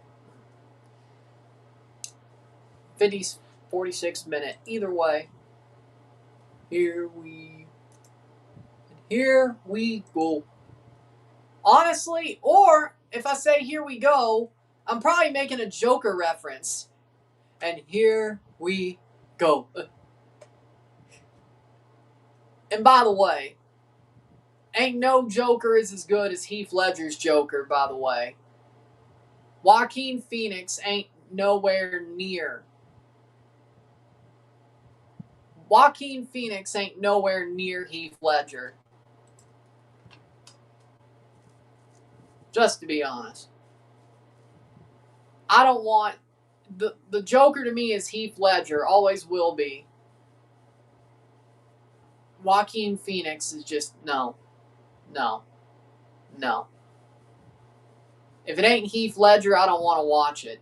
46th minute. Either way. Here we go. Honestly, or if I say here we go, I'm probably making a Joker reference. And here we go. And by the way, ain't no Joker is as good as Heath Ledger's Joker, by the way. Joaquin Phoenix ain't nowhere near. Joaquin Phoenix ain't nowhere near Heath Ledger. Just to be honest. I don't want... The Joker to me is Heath Ledger. Always will be. Joaquin Phoenix is just... No. If it ain't Heath Ledger, I don't want to watch it.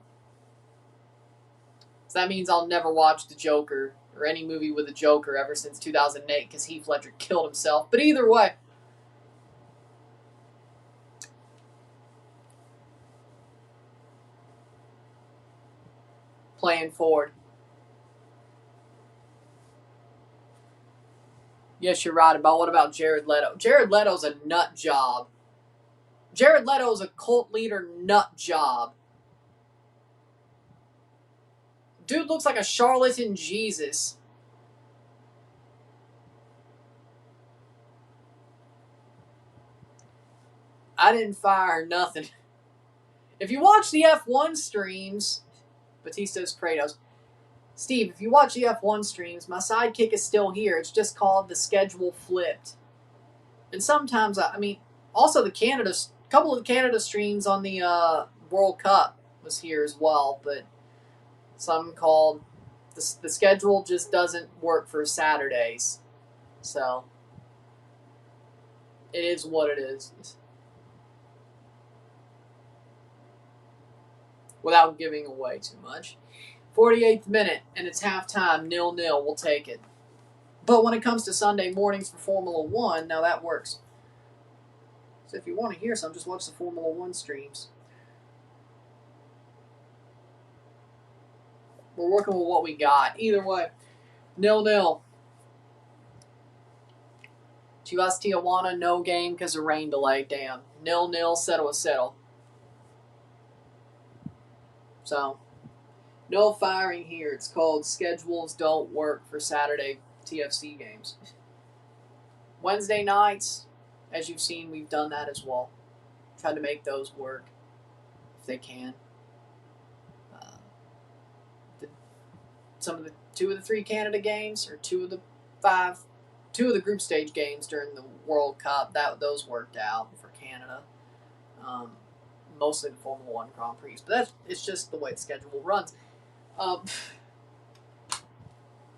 So that means I'll never watch The Joker or any movie with a Joker ever since 2008 because Heath Ledger killed himself. But either way... Playing forward. Yes, you're right about what about Jared Leto? Jared Leto's a nut job. Jared Leto's a cult leader nut job. Dude looks like a charlatan Jesus. I didn't fire nothing. If you watch the F1 streams, Batista's Kratos. Steve, if you watch the F1 streams, my sidekick is still here. It's just called the schedule flipped. And sometimes, also a couple of the Canada streams on the World Cup was here as well, but some called, the schedule just doesn't work for Saturdays. So, it is what it is. Without giving away too much. 48th minute, and it's halftime, 0-0. We'll take it. But when it comes to Sunday mornings for Formula 1, now that works. So if you want to hear some, just watch the Formula 1 streams. We're working with what we got. Either way, 0-0. Chivas Tijuana, no game because of rain delay. Damn. 0-0, settle. So... No firing here. It's called schedules don't work for Saturday TFC games. Wednesday nights, as you've seen, we've done that as well. Tried to make those work if they can. Two of the 3 Canada games, or two of the group stage games during the World Cup, those worked out for Canada. Mostly the Formula 1 Grand Prix. But it's just the way the schedule runs.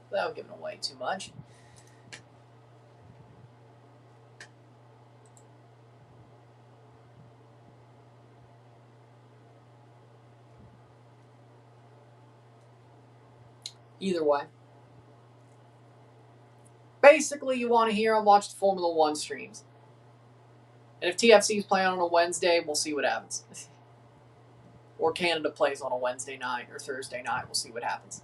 Without giving away too much. Either way. Basically, you want to hear and watch the Formula 1 streams. And if TFC's playing on a Wednesday, we'll see what happens. Or Canada plays on a Wednesday night or Thursday night. We'll see what happens.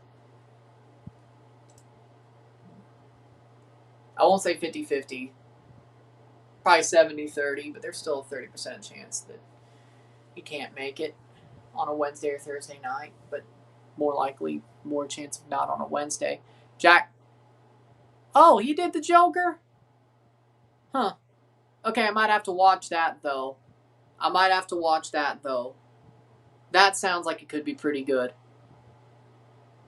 I won't say 50-50. Probably 70-30, but there's still a 30% chance that he can't make it on a Wednesday or Thursday night. But more likely, more chance of not on a Wednesday. Jack. Oh, he did the Joker? Huh. Okay, I might have to watch that, though. That sounds like it could be pretty good.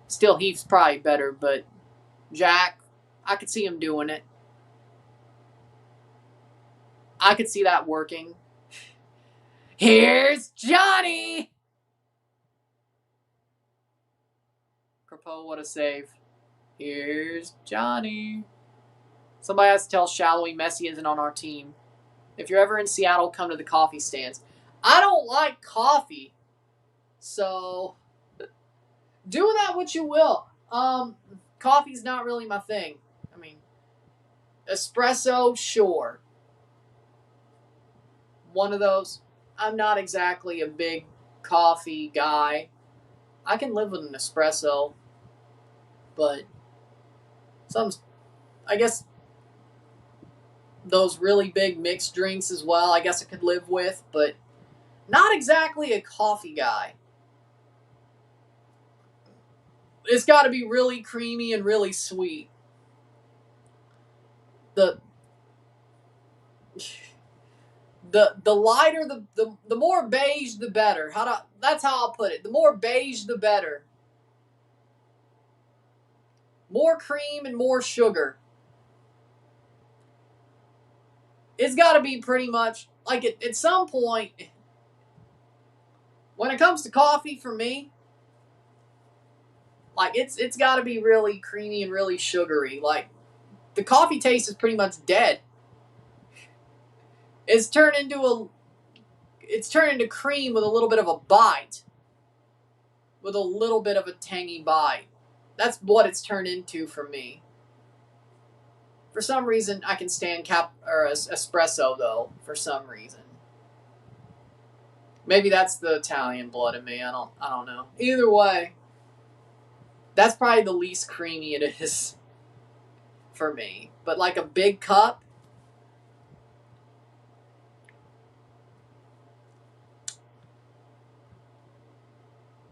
Still, Heath's probably better, but Jack, I could see him doing it. I could see that working. Here's Johnny! Crapeau, what a save. Here's Johnny. Somebody has to tell Shallowy Messi isn't on our team. If you're ever in Seattle, come to the coffee stands. I don't like coffee, so do that what you will. Coffee's not really my thing. I mean, espresso, sure. One of those. I'm not exactly a big coffee guy. I can live with an espresso, but some, I guess those really big mixed drinks as well, I guess I could live with, but not exactly a coffee guy. It's got to be really creamy and really sweet. The the lighter the more beige the better. That's how I'll put it. The more beige the better. More cream and more sugar. It's got to be pretty much like at some point when it comes to coffee for me, like it's got to be really creamy and really sugary. Like the coffee taste is pretty much dead. It's turned into cream with a little bit of a bite, with a little bit of a tangy bite. That's what it's turned into for me. For some reason, I can stand espresso though. For some reason, maybe that's the Italian blood in me. I don't know. Either way, that's probably the least creamy it is for me. But like a big cup,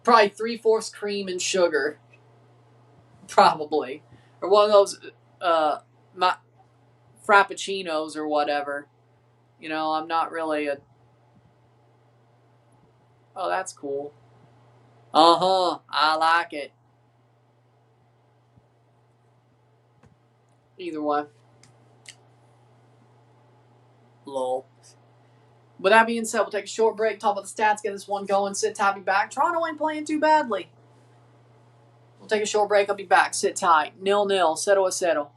probably 3/4 cream and sugar, probably, or one of those my frappuccinos or whatever. You know, I'm not really a. Oh, that's cool. I like it. Either way, lol. With that being said, we'll take a short break, talk about the stats, get this one going, sit tight, be back. Toronto ain't playing too badly. We'll take a short break, I'll be back. Sit tight. 0-0, 0-0.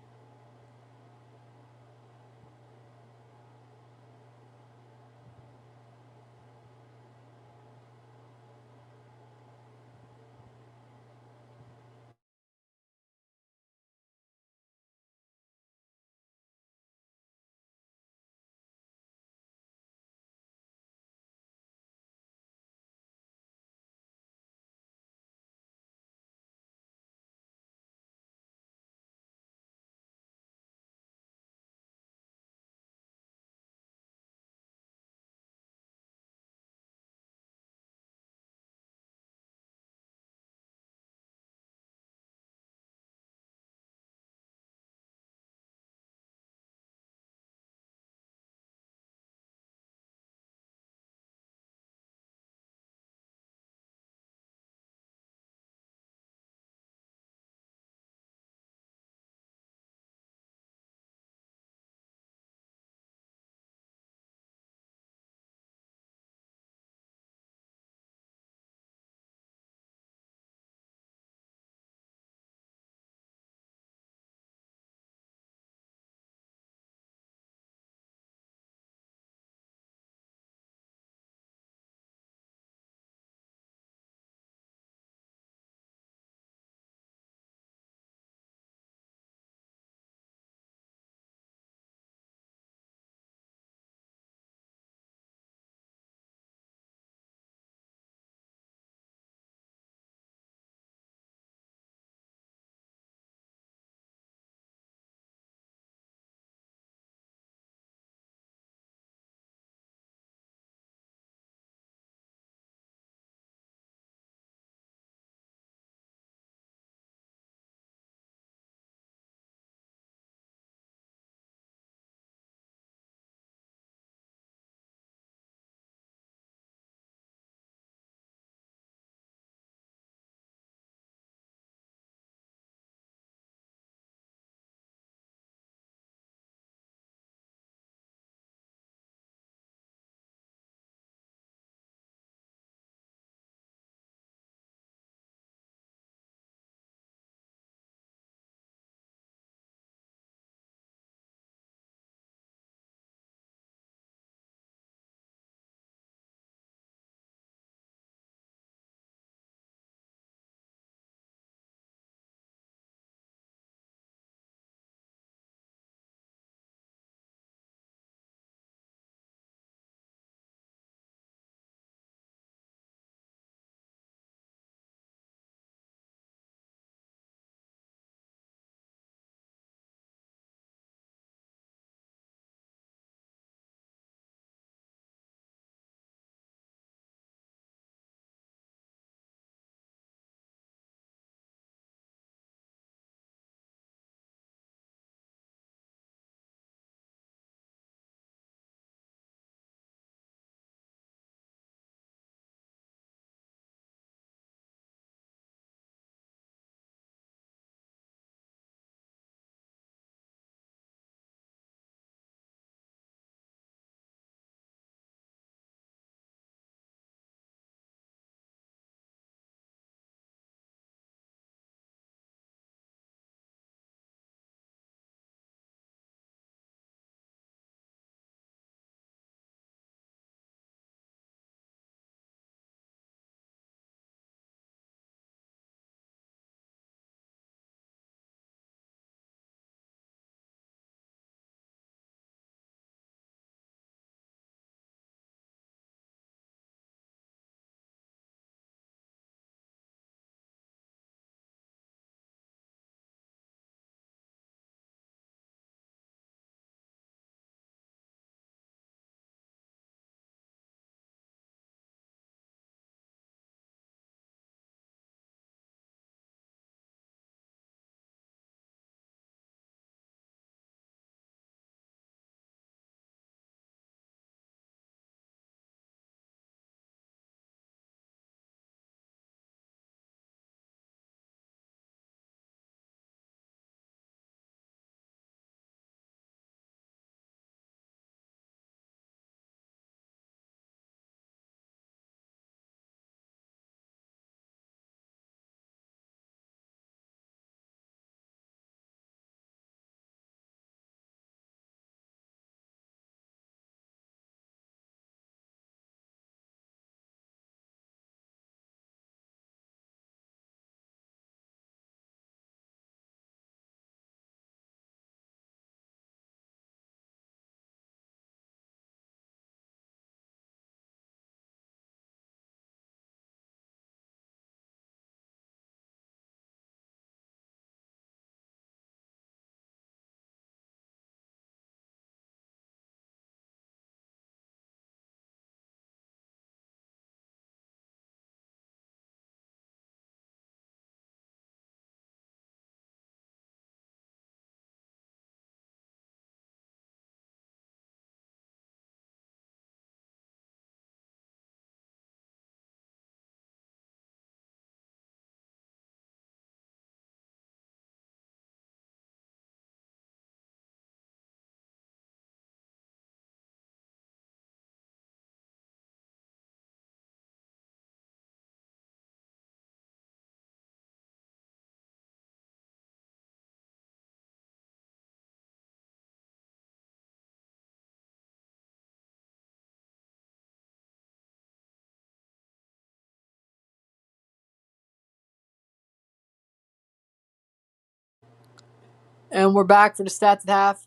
And we're back for the stats at half.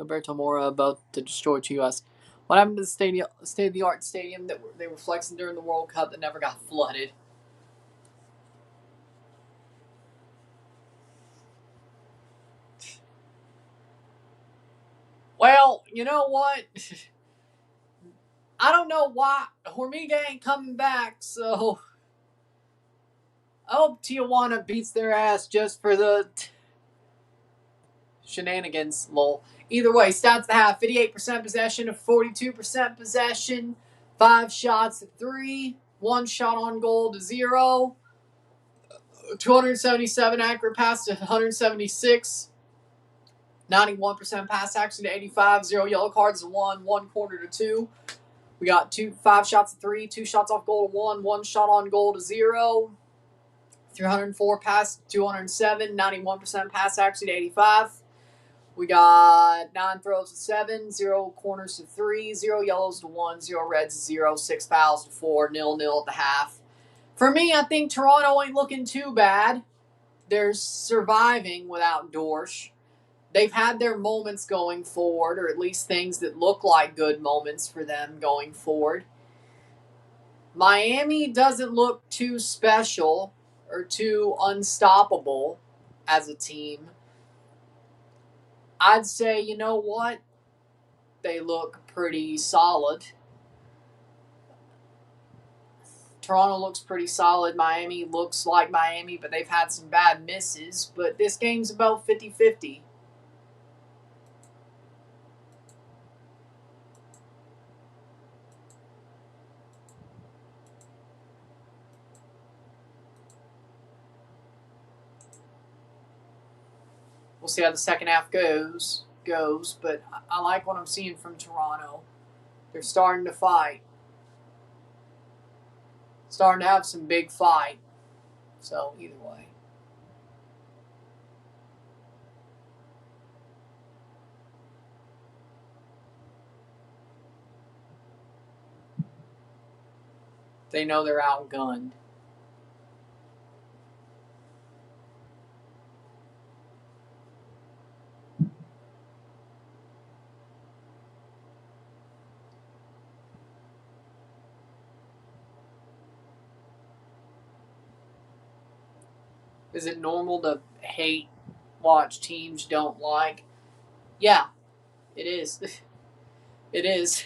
Alberto Mora about to destroy Chivas. What happened to the state-of-the-art stadium that they were flexing during the World Cup that never got flooded? Well, you know what? I don't know why Hormiga ain't coming back, so I hope Tijuana beats their ass just for the shenanigans, lol. Either way, stats to have 58% possession of 42% possession, 5 shots to 3, 1 shot on goal to 0, 277 accurate pass to 176, 91% pass accuracy to 85, 0 yellow cards to 1, 1 corner to 2. We got 5 shots to 3, 2 shots off goal to 1, 1 shot on goal to 0, 304 pass to 207, 91% pass accuracy to 85. We got 9 throws to 7, 0 corners to 3, 0 yellows to 1, 0 reds to 0, 6 fouls to 4, 0-0 at the half. For me, I think Toronto ain't looking too bad. They're surviving without Dorsch. They've had their moments going forward, or at least things that look like good moments for them going forward. Miami doesn't look too special or too unstoppable as a team. I'd say, you know what? They look pretty solid. Toronto looks pretty solid. Miami looks like Miami, but they've had some bad misses. But this game's about 50-50. We'll see how the second half goes. But I like what I'm seeing from Toronto. They're starting to fight. Starting to have some big fight. So, either way. They know they're outgunned. Is it normal to watch teams don't like? Yeah, it is. It is.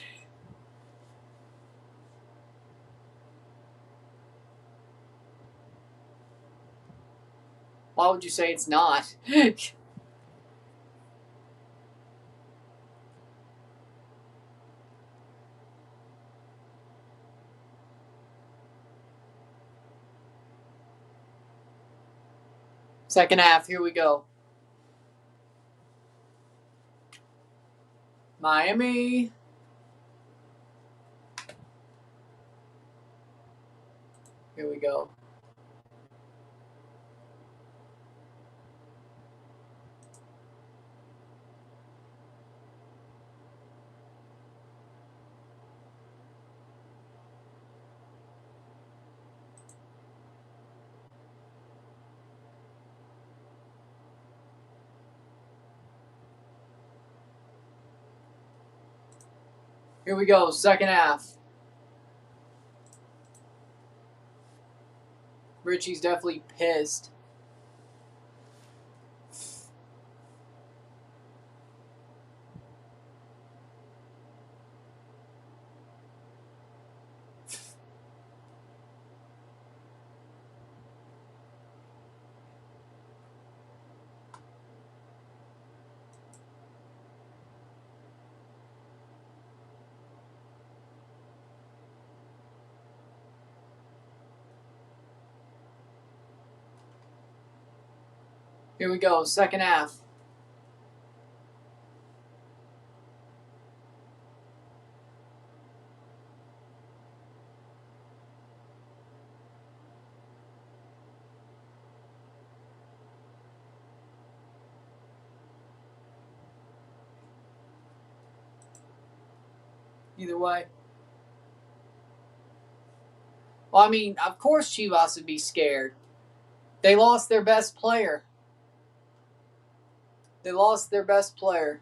Why would you say it's not? Second half, here we go. Miami. Here we go. Here we go, second half. Richie's definitely pissed. Here we go, second half. Either way. Well, I mean, of course Chivas would be scared. They lost their best player. They lost their best player.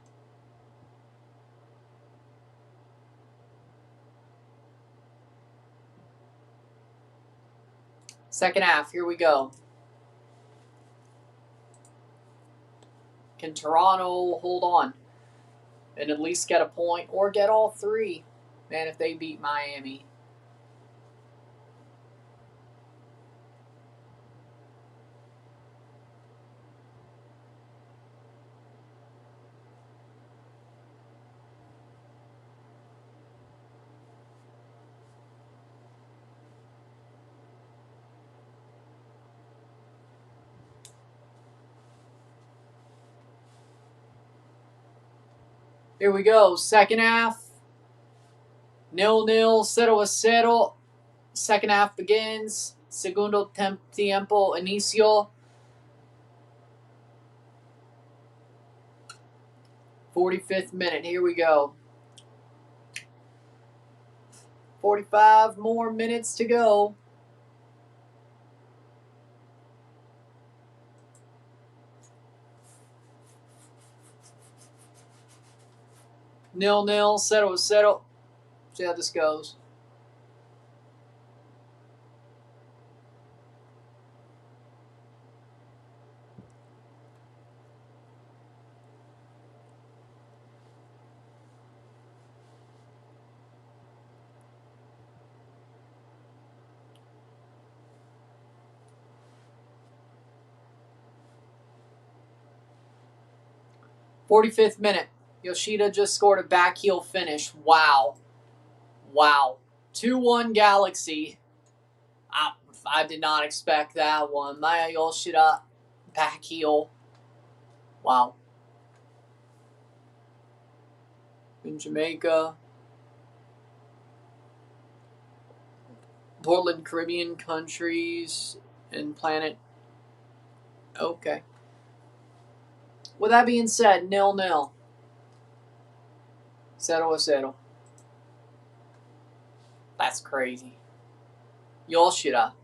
Second half, here we go. Can Toronto hold on and at least get a point or get all three? Man, if they beat Miami. Here we go. Second half. 0-0, 0-0. Second half begins. Segundo tiempo inicio. 45th minute. Here we go. 45 more minutes to go. Nil, 0-0. See how this goes. '45th minute. Yoshida just scored a backheel finish. Wow. 2-1 Galaxy. I did not expect that one. Maya Yoshida, backheel. Wow. In Jamaica. Portland, Caribbean countries, and planet. Okay. With that being said, 0-0. 0-0. That's crazy. Yoshida.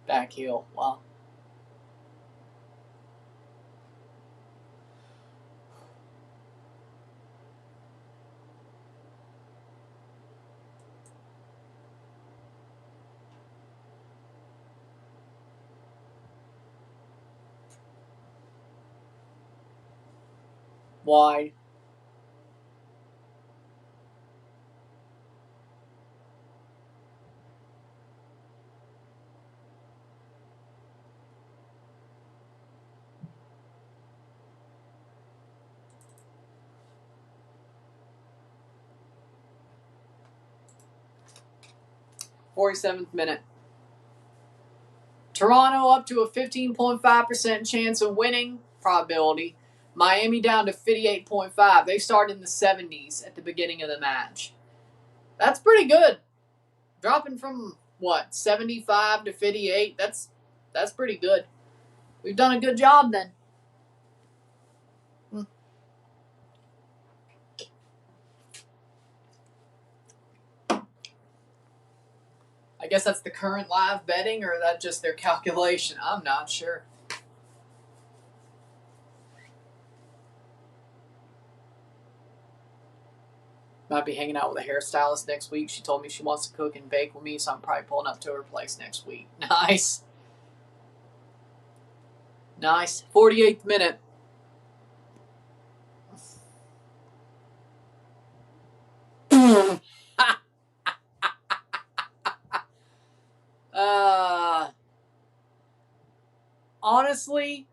Backheel. Wow. Wide. '47th minute. Toronto up to a 15.5% chance of winning probability. Miami down to 58.5. They started in the 70s at the beginning of the match. That's pretty good. Dropping from, 75 to 58? That's pretty good. We've done a good job then. I guess that's the current live betting, or that's just their calculation. I'm not sure. Might be hanging out with a hairstylist next week. She told me she wants to cook and bake with me, so I'm probably pulling up to her place next week. Nice. 48th minute. Honestly,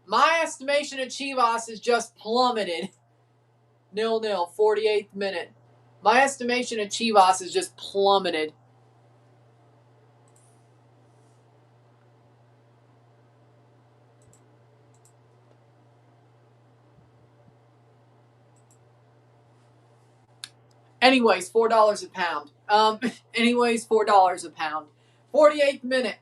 my estimation of Chivas is just plummeted. 0-0, 48th minute. My estimation of Chivas is just plummeted. Anyways, $4 a pound. Anyways, $4 a pound. 48th minute.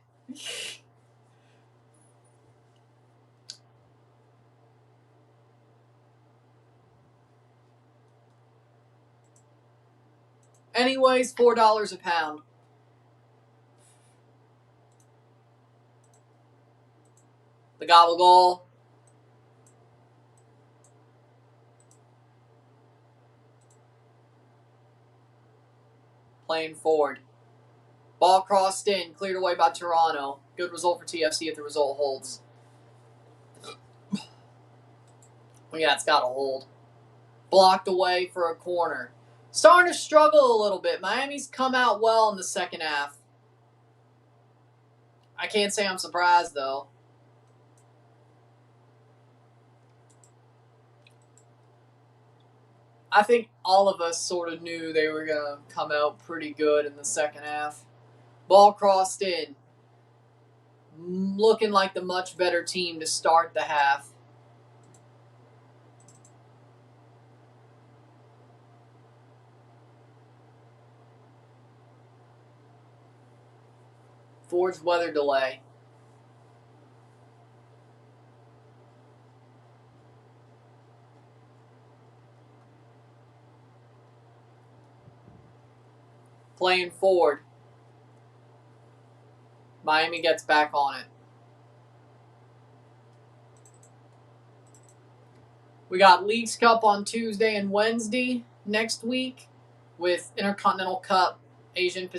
Anyways, $4 a pound. The gobble goal. Playing forward. Ball crossed in, cleared away by Toronto. Good result for TFC if the result holds. Yeah, it's got to hold. Blocked away for a corner. Starting to struggle a little bit. Miami's come out well in the second half. I can't say I'm surprised, though. I think all of us sort of knew they were going to come out pretty good in the second half. Ball crossed in. Looking like the much better team to start the half. Forged weather delay. Playing forward. Miami gets back on it. We got Leagues Cup on Tuesday and Wednesday next week with Intercontinental Cup, Asian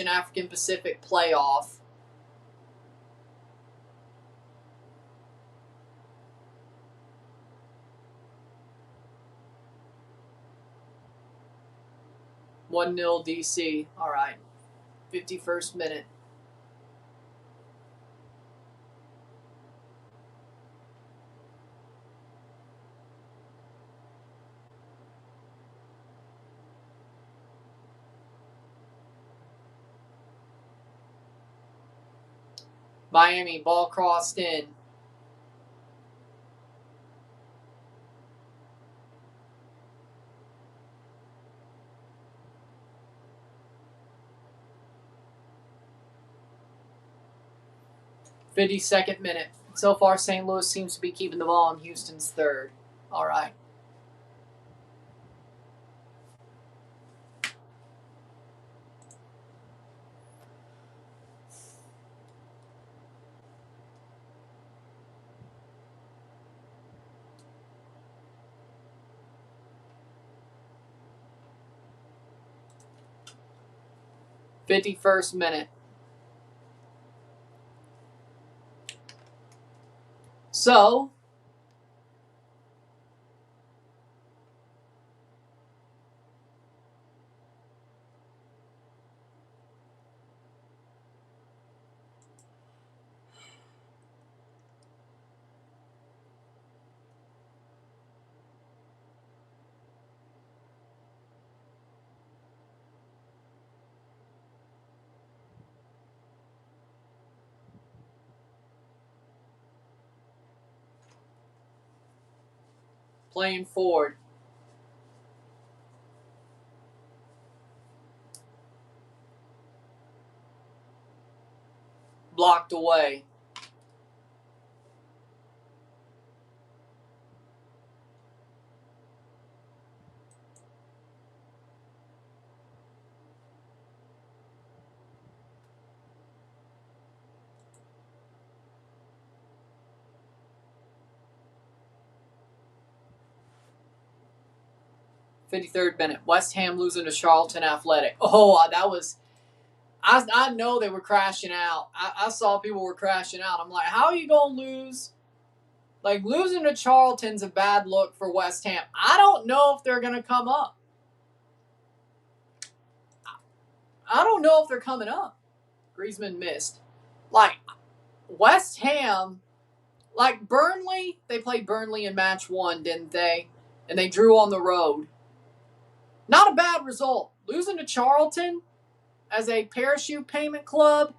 African Pacific playoff. One 0 DC. All right. 51st minute. Miami, ball crossed in. '52nd minute. So far, St. Louis seems to be keeping the ball in Houston's third. All right. '51st minute. So, playing forward. Blocked away. '53rd minute. West Ham losing to Charlton Athletic. Oh, that was... I know they were crashing out. I saw people were crashing out. I'm like, how are you going to lose? Like, losing to Charlton's a bad look for West Ham. I don't know if they're going to come up. I don't know if they're coming up. Griezmann missed. Like, West Ham, like Burnley, they played Burnley in match 1, didn't they? And they drew on the road. Not a bad result. Losing to Charlton as a parachute payment club.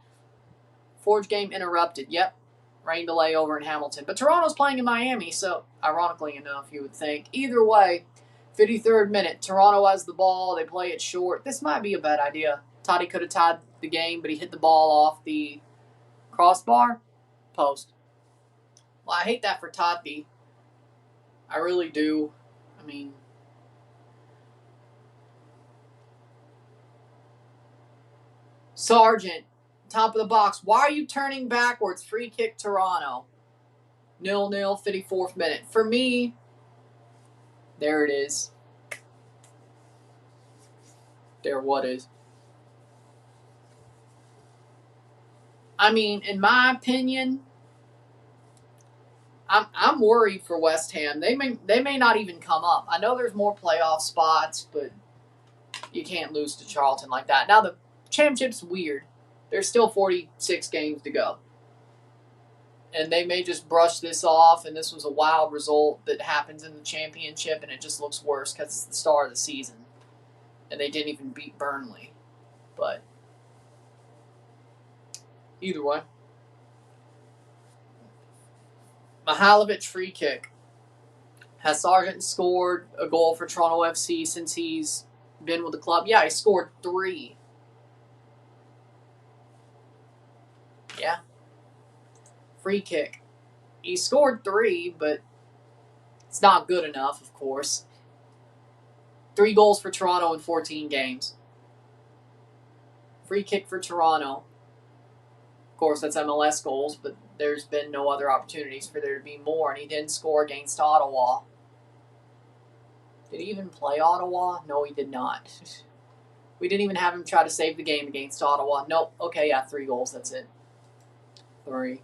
Forge game interrupted. Yep. Rain delay over in Hamilton. But Toronto's playing in Miami, so ironically enough, you would think. Either way, 53rd minute. Toronto has the ball. They play it short. This might be a bad idea. Toddy could have tied the game, but he hit the ball off the crossbar. Post. Well, I hate that for Toddy. I really do. I mean... Sargent, top of the box. Why are you turning backwards? Free kick Toronto. 0-0, 54th minute. For me, there it is. what is. I mean, in my opinion, I'm worried for West Ham. They may not even come up. I know there's more playoff spots, but you can't lose to Charlton like that. Now the championship's weird. There's still 46 games to go. And they may just brush this off, and this was a wild result that happens in the championship, and it just looks worse because it's the start of the season. And they didn't even beat Burnley. But either way. Mihailovic free kick. Has Sargent scored a goal for Toronto FC since he's been with the club? Yeah, he scored 3. Yeah. Free kick. He scored 3, but it's not good enough, of course. 3 goals for Toronto in 14 games. Free kick for Toronto. Of course, that's MLS goals, but there's been no other opportunities for there to be more, and he didn't score against Ottawa. Did he even play Ottawa? No, he did not. We didn't even have him try to save the game against Ottawa. Nope. Okay, yeah, 3 goals. That's it. 3.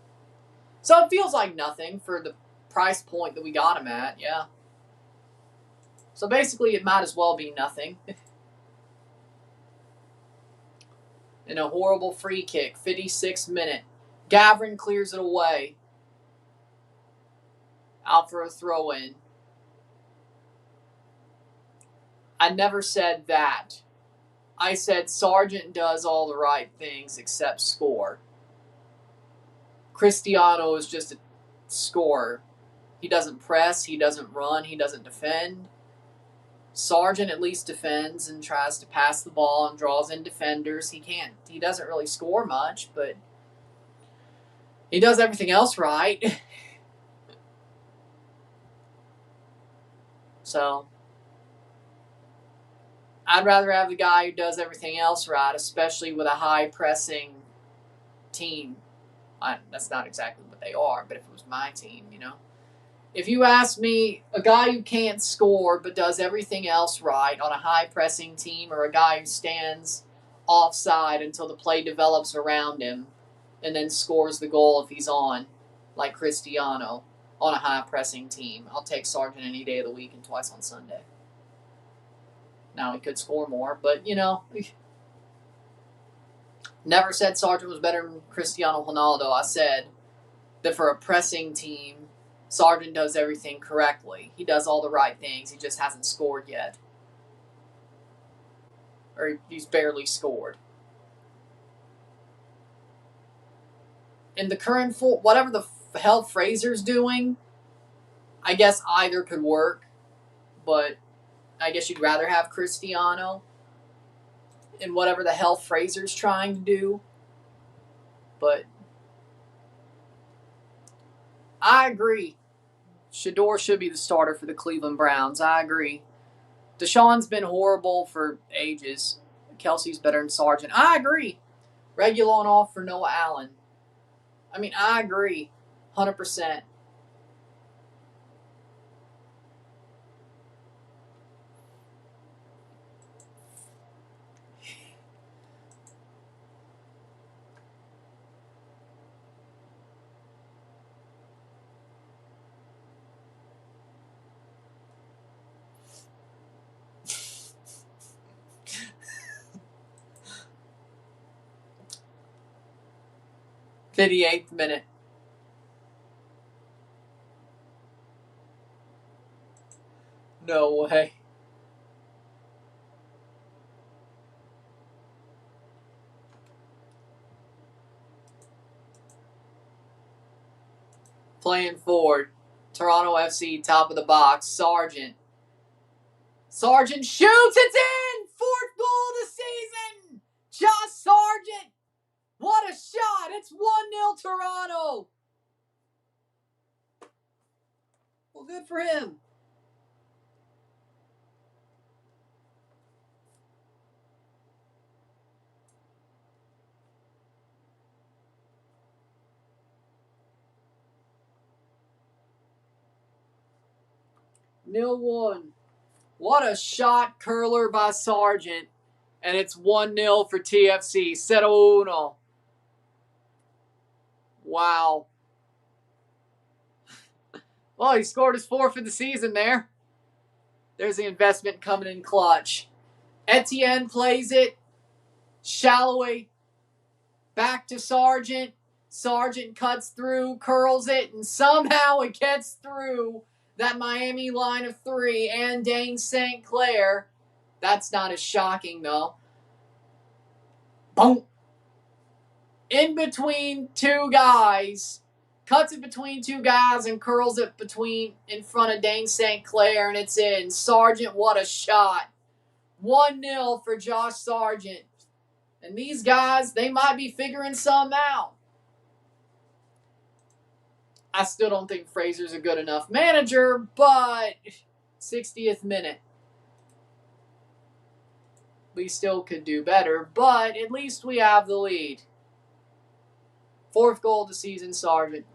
So it feels like nothing for the price point that we got him at, yeah. So basically, it might as well be nothing. And a horrible free kick, 56th minute. Gavrin clears it away. Out for a throw-in. I never said that. I said Sargent does all the right things except score. Cristiano is just a scorer. He doesn't press, he doesn't run, he doesn't defend. Sargent at least defends and tries to pass the ball and draws in defenders. He doesn't really score much, but he does everything else right. So, I'd rather have the guy who does everything else right, especially with a high-pressing team. That's not exactly what they are, but if it was my team, you know. If you ask me, a guy who can't score but does everything else right on a high-pressing team, or a guy who stands offside until the play develops around him and then scores the goal if he's on, like Cristiano, on a high-pressing team, I'll take Sargent any day of the week and twice on Sunday. Now, he could score more, but, you know, never said Sargent was better than Cristiano Ronaldo. I said that for a pressing team, Sargent does everything correctly. He does all the right things. He just hasn't scored yet. Or he's barely scored. In the current whatever the hell Fraser's doing, I guess either could work, but I guess you'd rather have Cristiano in whatever the hell Fraser's trying to do. But I agree. Shedeur should be the starter for the Cleveland Browns. I agree. Deshaun's been horrible for ages. Kelsey's better than Sargent. I agree. Reguilon off for Noah Allen. I mean, I agree. 100%. '58th minute. No way. Playing forward. Toronto FC, top of the box. Sargent. Sargent shoots. It's in! 4th goal of the season! Josh Sargent! What a shot! It's 1-0 Toronto! Well, good for him. Nil 1. What a shot curler by Sargent. And it's 1-0 for TFC. 0-1. Wow. Well, he scored his 4th of the season there. There's the investment coming in clutch. Etienne plays it. Shalloway back to Sargent. Sargent cuts through, curls it, and somehow it gets through that Miami line of 3 and Dane St. Clair. That's not as shocking, though. Boom. In between 2 guys. Cuts it between 2 guys and curls it in front of Dane St. Clair, and it's in. Sargent, what a shot. 1-0 for Josh Sargent. And these guys, they might be figuring some out. I still don't think Fraser's a good enough manager, but 60th minute. We still could do better, but at least we have the lead. 4th goal of the season, Sargent.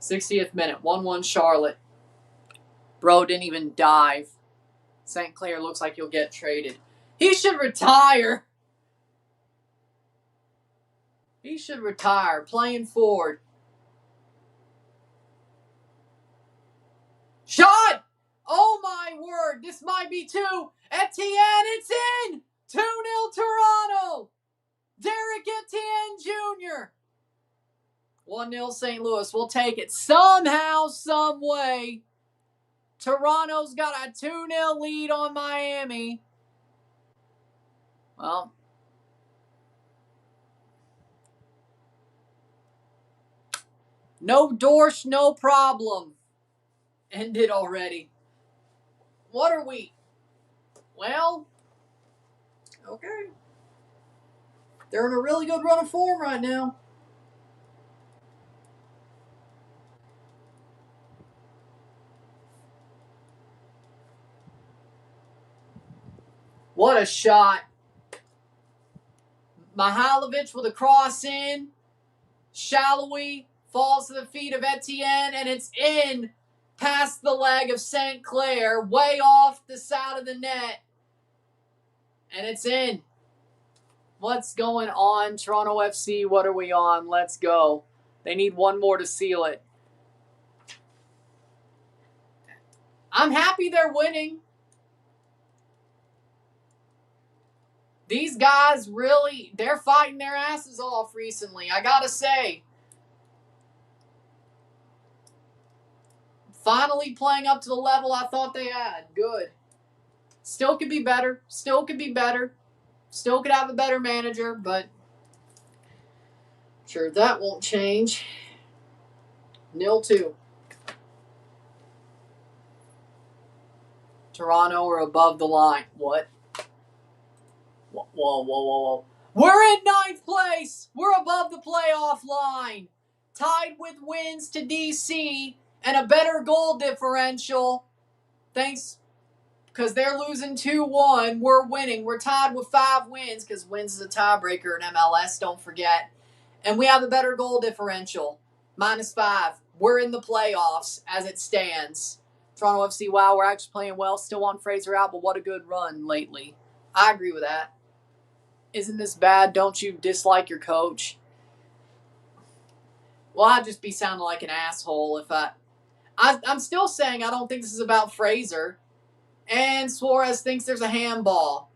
'60th minute, 1-1 Charlotte. Bro didn't even dive. St. Clair looks like he'll get traded. He should retire. He should retire. Playing forward. Shot! Oh my word. This might be 2. Etienne, it's in! 2-0 Toronto. Derek Etienne Jr. 1-0 St. Louis. We'll take it. Somehow, some way, Toronto's got a 2-0 lead on Miami. Well, no Dorsch, no problem. Ended already. What are we? Well, okay. They're in a really good run of form right now. What a shot. Mihailovic with a cross in. Shalloway falls to the feet of Etienne, and it's in past the leg of St. Clair, way off the side of the net. And it's in. What's going on, Toronto FC? What are we on? Let's go. They need 1 more to seal it. I'm happy they're winning. These guys really, they're fighting their asses off recently, I gotta say. Finally playing up to the level I thought they had. Good. Still could be better. Still could be better. Still could have a better manager, but sure that won't change. 0-2. Toronto are above the line. What? Whoa. We're in 9th place. We're above the playoff line. Tied with wins to DC and a better goal differential. Thanks, because they're losing 2-1. We're winning. We're tied with 5 wins, because wins is a tiebreaker in MLS, don't forget. And we have a better goal differential. -5. We're in the playoffs as it stands. Toronto FC, wow, we're actually playing well. Still want Fraser out, but what a good run lately. I agree with that. Isn't this bad? Don't you dislike your coach? Well, I'd just be sounding like an asshole if I'm still saying I don't think this is about Fraser. And Suarez thinks there's a handball.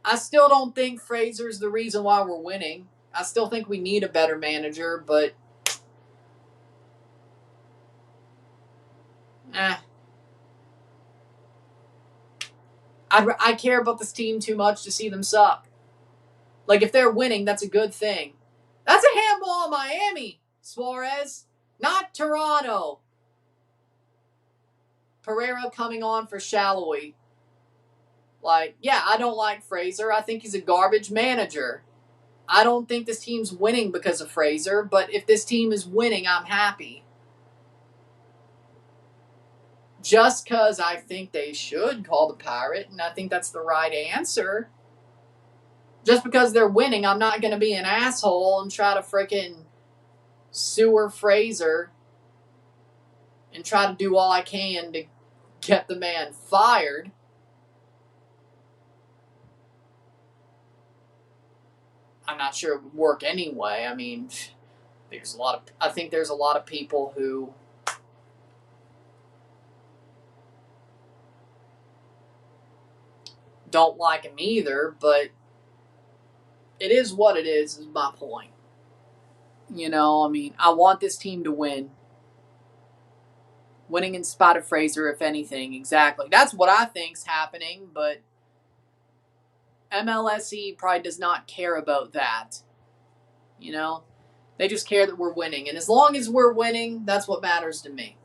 I still don't think Fraser's the reason why we're winning. I still think we need a better manager, but I care about this team too much to see them suck. Like, if they're winning, that's a good thing. That's a handball on Miami, Suarez, not Toronto. Pereira coming on for Shalloway. Like, yeah, I don't like Fraser. I think he's a garbage manager. I don't think this team's winning because of Fraser, but if this team is winning, I'm happy. Just because I think they should call the Pirate, and I think that's the right answer. Just because they're winning, I'm not going to be an asshole and try to freaking sewer Fraser and try to do all I can to get the man fired. I'm not sure it would work anyway. I mean, I think there's a lot of people who don't like him either, but it is what it is my point. You know, I mean, I want this team to win. Winning in spite of Fraser, if anything, exactly. That's what I think's happening, but MLSE probably does not care about that. You know? They just care that we're winning. And as long as we're winning, that's what matters to me.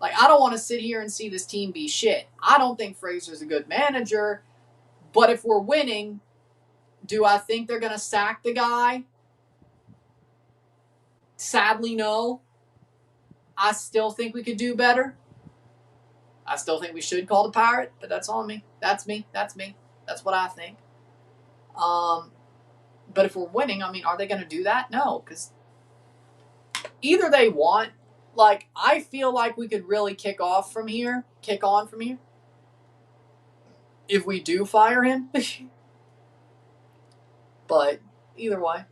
Like, I don't want to sit here and see this team be shit. I don't think Fraser's a good manager, but if we're winning, do I think they're going to sack the guy? Sadly, no. I still think we could do better. I still think we should call the Pirate, but that's on me. That's me. That's me. That's what I think. But if we're winning, I mean, are they going to do that? No, because either they want, like, I feel like we could really kick on from here, if we do fire him. But either way.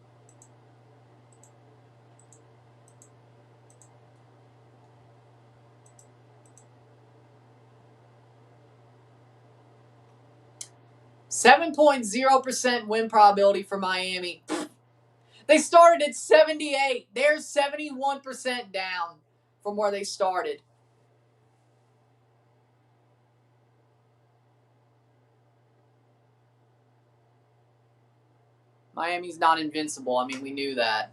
.0% win probability for Miami. They started at 78. They're 71% down from where they started. Miami's not invincible. I mean, we knew that.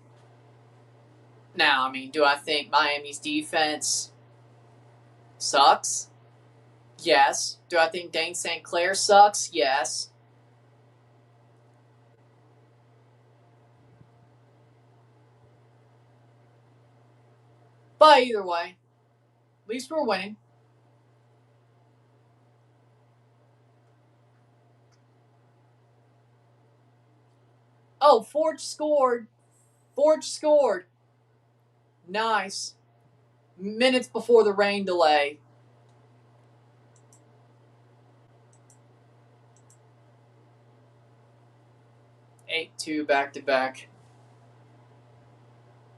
Now, I mean, do I think Miami's defense sucks? Yes. Do I think Dane St. Clair sucks? Yes. But either way, at least we're winning. Oh, Forge scored. Nice. Minutes before the rain delay. 8-2 back-to-back.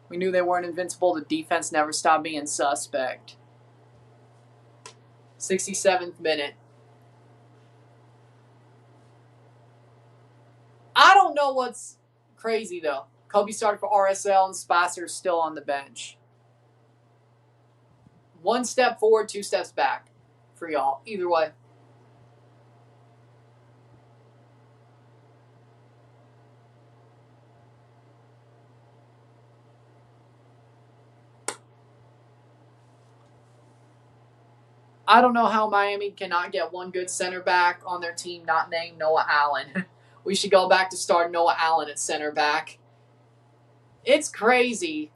We knew they weren't invincible. The defense never stopped being suspect. 67th minute. I don't know what's crazy, though. Kobe started for RSL and Spicer's still on the bench. 1 step forward, 2 steps back for y'all. Either way. I don't know how Miami cannot get one good center back on their team not named Noah Allen. We should go back to start Noah Allen at center back. It's crazy.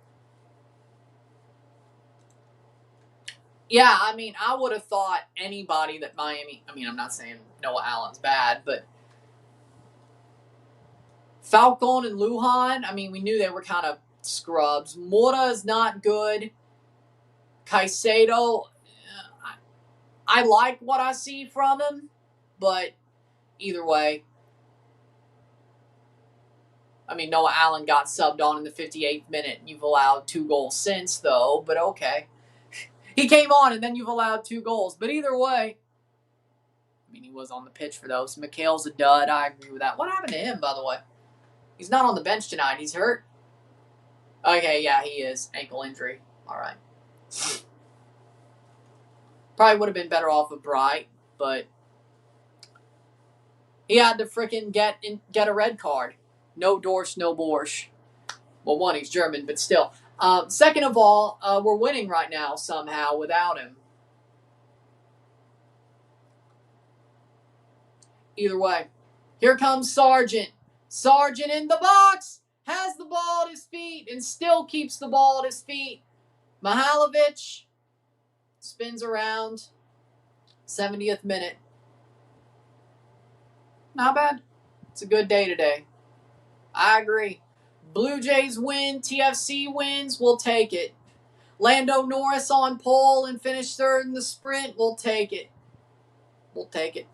Yeah, I mean, I would have thought anybody that Miami... I mean, I'm not saying Noah Allen's bad, but... Falcon and Lujan, I mean, we knew they were kind of scrubs. Mora is not good. Caicedo, I like what I see from him, but either way. I mean, Noah Allen got subbed on in the 58th minute. You've allowed 2 goals since, though, but okay. He came on, and then you've allowed 2 goals. But either way, I mean, he was on the pitch for those. McHale's a dud. I agree with that. What happened to him, by the way? He's not on the bench tonight. He's hurt. Okay, yeah, he is. Ankle injury. All right. Probably would have been better off with Bright, but he had to frickin' get a red card. No Dorsch, no Borsch. Well, one, he's German, but still. Second of all, we're winning right now somehow without him. Either way. Here comes Sargent. Sargent in the box. Has the ball at his feet and still keeps the ball at his feet. Mihailovic spins around. 70th minute. Not bad. It's a good day today. I agree. Blue Jays win. TFC wins. We'll take it. Lando Norris on pole and finished third in the sprint. We'll take it. We'll take it.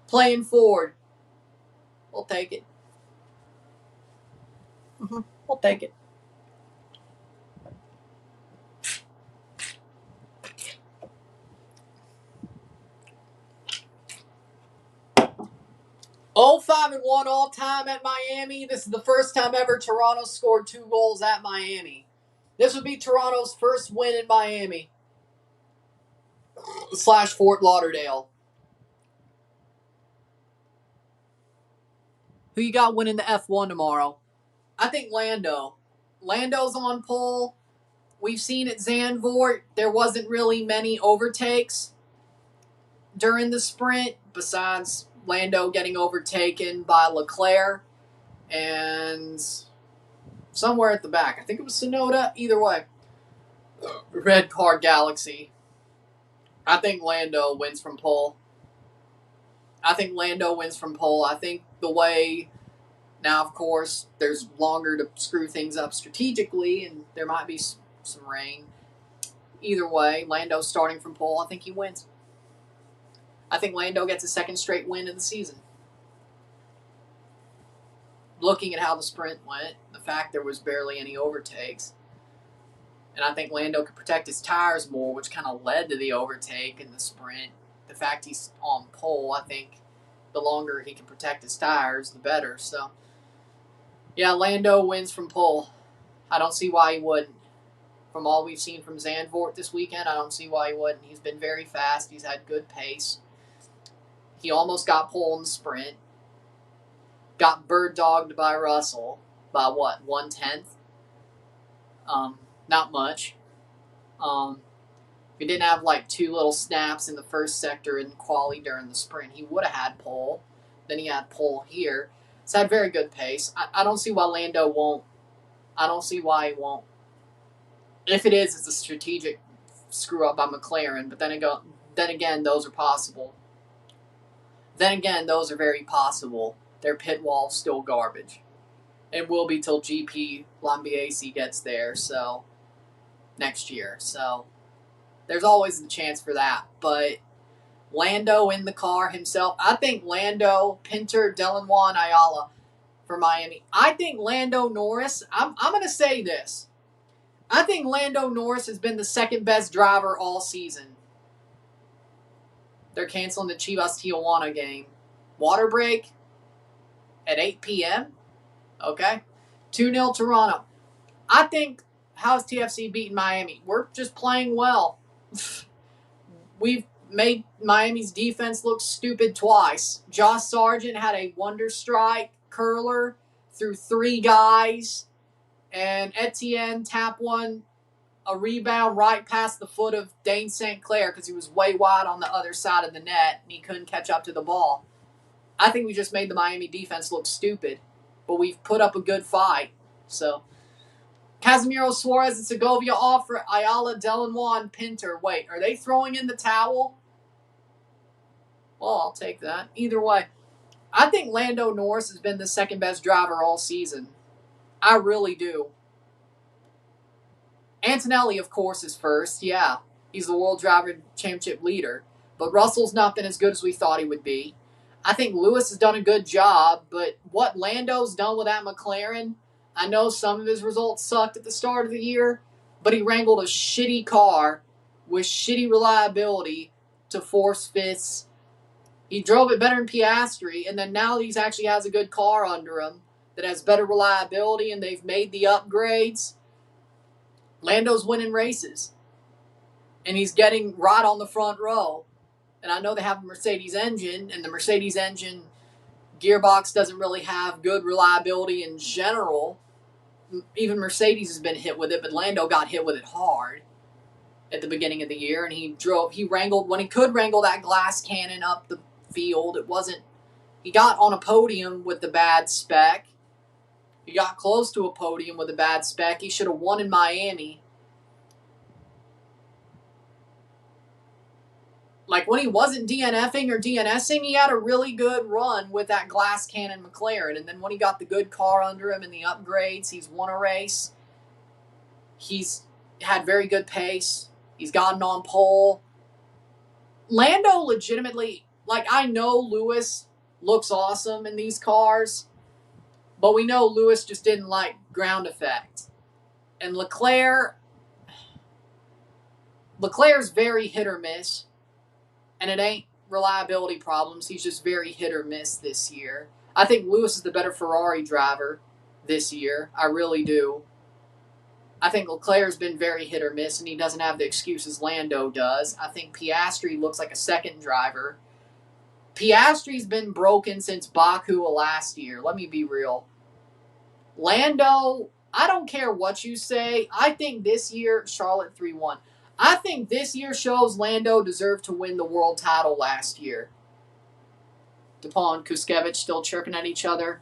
Playing forward. We'll take it. We'll take it. Oh, 5-1 all time at Miami. This is the first time ever Toronto scored 2 goals at Miami. This would be Toronto's first win in Miami / Fort Lauderdale. Who you got winning the F1 tomorrow? I think Lando. Lando's on pole. We've seen at Zandvoort there wasn't really many overtakes during the sprint besides Lando getting overtaken by Leclerc and somewhere at the back. I think it was Sonoda. Either way. Red Car Galaxy. I think Lando wins from pole. I think the way... Now, of course, there's longer to screw things up strategically, and there might be some rain. Either way, Lando's starting from pole. I think he wins. I think Lando gets a second straight win of the season. Looking at how the sprint went, the fact there was barely any overtakes, and I think Lando could protect his tires more, which kind of led to the overtake in the sprint. The fact he's on pole, I think the longer he can protect his tires, the better. So, yeah, Lando wins from pole. I don't see why he wouldn't. From all we've seen from Zandvoort this weekend, I don't see why he wouldn't. He's been very fast. He's had good pace. He almost got pole in the sprint. Got bird-dogged by Russell by, 1/10? Not much. If he didn't have, 2 little snaps in the first sector in quali during the sprint, he would have had pole. Then he had pole here. He's had very good pace. I don't see why Lando won't. I don't see why he won't. If it is, it's a strategic screw-up by McLaren, but then again, those are possible. Then again, those are very possible. Their pit wall's still garbage. It will be till GP Lambiase gets there, so next year. So there's always the chance for that. But Lando in the car himself, I think Lando, Pinter, Dillon, Ayala for Miami. I think Lando Norris, I'm going to say this. I think Lando Norris has been the second best driver all season. They're canceling the Chivas Tijuana game. Water break at 8 p.m. Okay. 2-0 Toronto. I think, how's TFC beating Miami? We're just playing well. We've made Miami's defense look stupid twice. Josh Sargent had a wonder strike curler through 3 guys. And Etienne tapped a rebound right past the foot of Dane St. Clair because he was way wide on the other side of the net and he couldn't catch up to the ball. I think we just made the Miami defense look stupid, but we've put up a good fight. So, Casemiro, Suarez, and Segovia off for Ayala, Dillon, Juan, Pinter. Wait, are they throwing in the towel? Well, I'll take that. Either way, I think Lando Norris has been the second best driver all season. I really do. Antonelli, of course, is first. Yeah, he's the World Driver Championship leader. But Russell's not been as good as we thought he would be. I think Lewis has done a good job, but what Lando's done with that McLaren, I know some of his results sucked at the start of the year, but he wrangled a shitty car with shitty reliability to 4th, 5th. He drove it better than Piastri, and then now he actually has a good car under him that has better reliability, and they've made the upgrades. Lando's winning races. And he's getting right on the front row. And I know they have a Mercedes engine, and the Mercedes engine gearbox doesn't really have good reliability in general. Even Mercedes has been hit with it, but Lando got hit with it hard. at the beginning of the year, and he wrangled when he could wrangle that glass cannon up the field. He got on a podium with the bad spec. He got close to a podium with a bad spec. He should have won in Miami. Like when he wasn't DNFing or DNSing, he had a really good run with that glass cannon McLaren. And then when he got the good car under him and the upgrades, he's won a race. He's had very good pace. He's gotten on pole. Lando legitimately, like I know Lewis looks awesome in these cars, but we know Lewis just didn't like ground effect. And Leclerc's very hit or miss. And it ain't reliability problems. He's just very hit or miss this year. I think Lewis is the better Ferrari driver this year. I really do. I think Leclerc's been very hit or miss, and he doesn't have the excuses Lando does. I think Piastri looks like a second driver. Piastri's been broken since Baku of last year. Let me be real. Lando, I don't care what you say. I think this year, Charlotte 3-1. I think this year shows Lando deserved to win the world title last year. DePaul and Kuskevich still chirping at each other.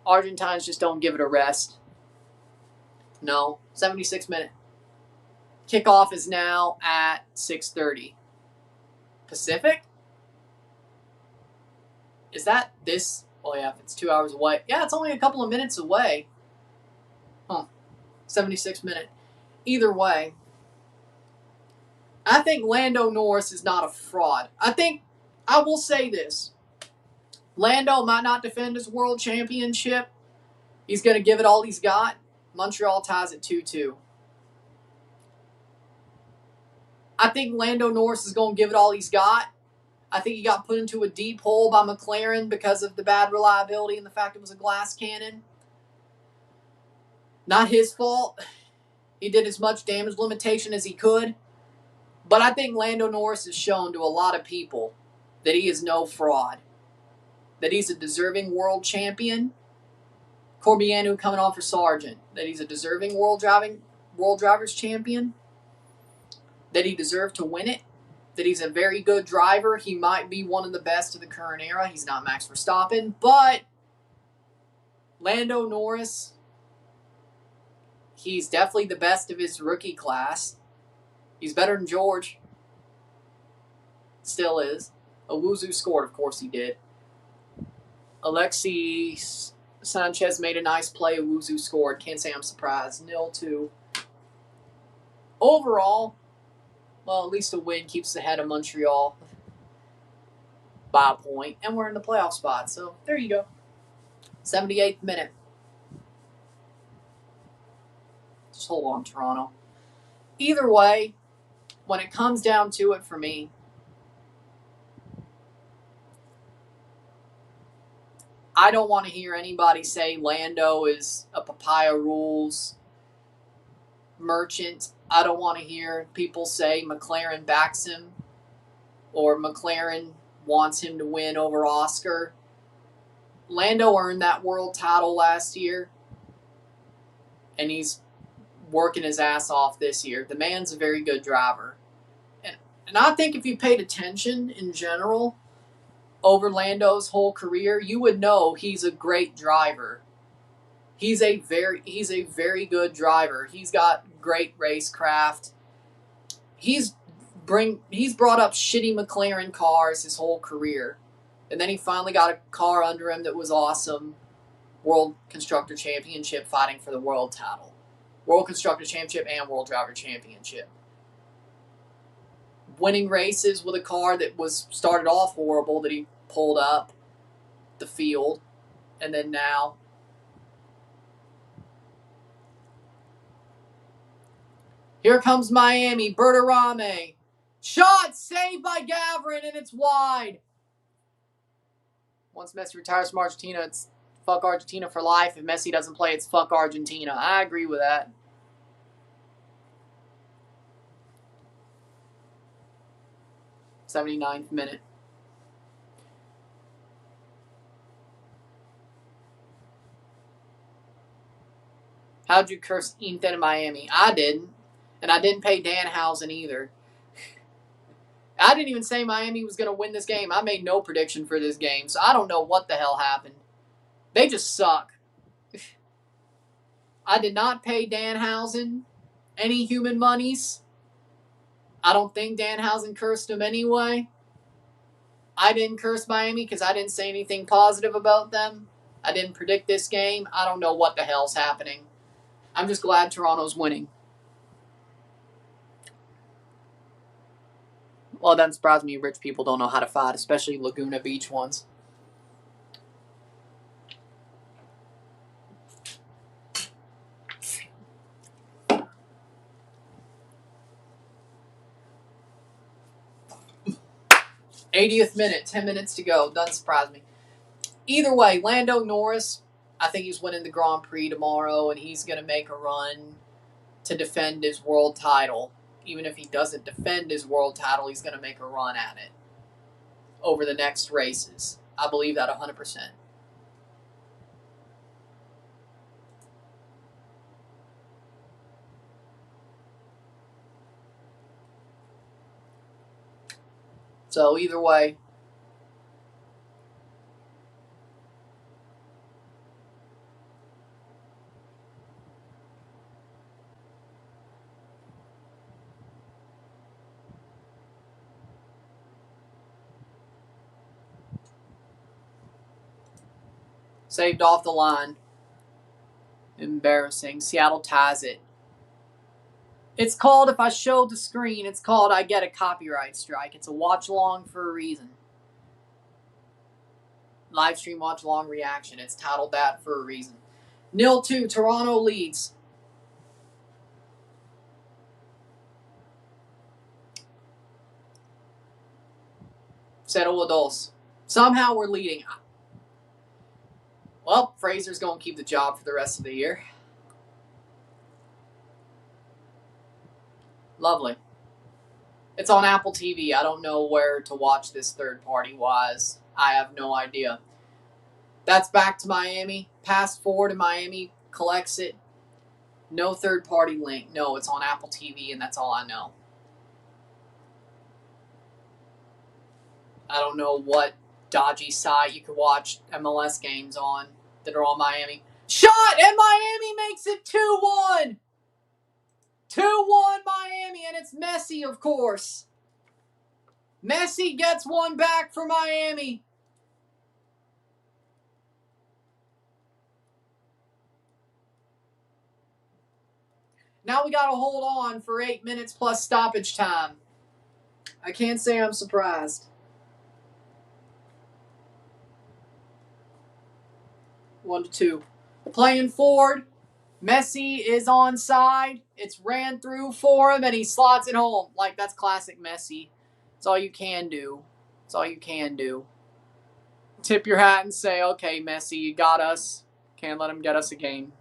Argentines just don't give it a rest. No. 76-minute. Kickoff is now at 6:30. Pacific? Is that this? Oh, yeah, it's 2 hours away. Yeah, it's only a couple of minutes away. 76-minute. Either way, I think Lando Norris is not a fraud. I will say this. Lando might not defend his world championship. He's going to give it all he's got. Montreal ties at 2-2. I think Lando Norris is going to give it all he's got. I think he got put into a deep hole by McLaren because of the bad reliability and the fact it was a glass cannon. Not his fault. He did as much damage limitation as he could. But I think Lando Norris has shown to a lot of people that he is no fraud. That he's a deserving world champion. Corbianu coming on for Sargent. That he's a deserving world drivers champion. That he deserved to win it. That he's a very good driver. He might be one of the best of the current era. He's not Max Verstappen. But Lando Norris, he's definitely the best of his rookie class. He's better than George. Still is. Owuzu scored, of course he did. Alexis Sanchez made a nice play. Owuzu scored. Can't say I'm surprised. 0-2. Overall, well, at least a win keeps ahead of Montreal by a point. And we're in the playoff spot. So, there you go. 78th minute. Just hold on, Toronto. Either way, when it comes down to it for me, I don't want to hear anybody say Lando is a papaya rules merchant. I don't want to hear people say McLaren backs him or McLaren wants him to win over Oscar. Lando earned that world title last year, and he's working his ass off this year. The man's a very good driver. And I think if you paid attention in general over Lando's whole career, you would know he's a great driver. He's a very good driver. He's got great racecraft. He's brought up shitty McLaren cars his whole career. And then he finally got a car under him that was awesome. World Constructor Championship fighting for the world title. World Constructor Championship and World Driver Championship. Winning races with a car that was started off horrible that he pulled up the field. And then now. Here comes Miami. Bertarame. Shot saved by Gavrin, and it's wide. Once Messi retires from Argentina, it's fuck Argentina for life. If Messi doesn't play, it's fuck Argentina. I agree with that. '79th minute. How'd you curse Inter in Miami? I didn't. And I didn't pay Danhausen either. I didn't even say Miami was going to win this game. I made no prediction for this game, so I don't know what the hell happened. They just suck. I did not pay Danhausen any human monies. I don't think Danhausen cursed him anyway. I didn't curse Miami because I didn't say anything positive about them. I didn't predict this game. I don't know what the hell's happening. I'm just glad Toronto's winning. Well, it doesn't surprise me rich people don't know how to fight, especially Laguna Beach ones. '80th minute, 10 minutes to go. Doesn't surprise me. Either way, Lando Norris, I think he's winning the Grand Prix tomorrow, and he's going to make a run to defend his world title. Even if he doesn't defend his world title, he's going to make a run at it over the next races. I believe that 100%. So either way, saved off the line. Embarrassing. Seattle ties it. It's called, if I show the screen, it's called I get a copyright strike. It's a watch-along for a reason. Livestream watch-along reaction. It's titled that for a reason. 0-2, Toronto leads. Settle dos. Somehow we're leading. Well, Fraser's going to keep the job for the rest of the year. Lovely. It's on Apple TV. I don't know where to watch this third-party wise. I have no idea. That's back to Miami. Pass forward to Miami. Collects it. No third-party link. No, it's on Apple TV, and that's all I know. I don't know what dodgy site you could watch MLS games on that are on Miami. Shot! And Miami makes it 2-1! 2-1 Miami, and it's Messi, of course. Messi gets one back for Miami. Now we got to hold on for 8 minutes plus stoppage time. I can't say I'm surprised. 1-2. Playing forward. Messi is onside. It's ran through for him, and he slots it home. Like, that's classic Messi. That's all you can do. That's all you can do. Tip your hat and say, okay, Messi, you got us. Can't let him get us again.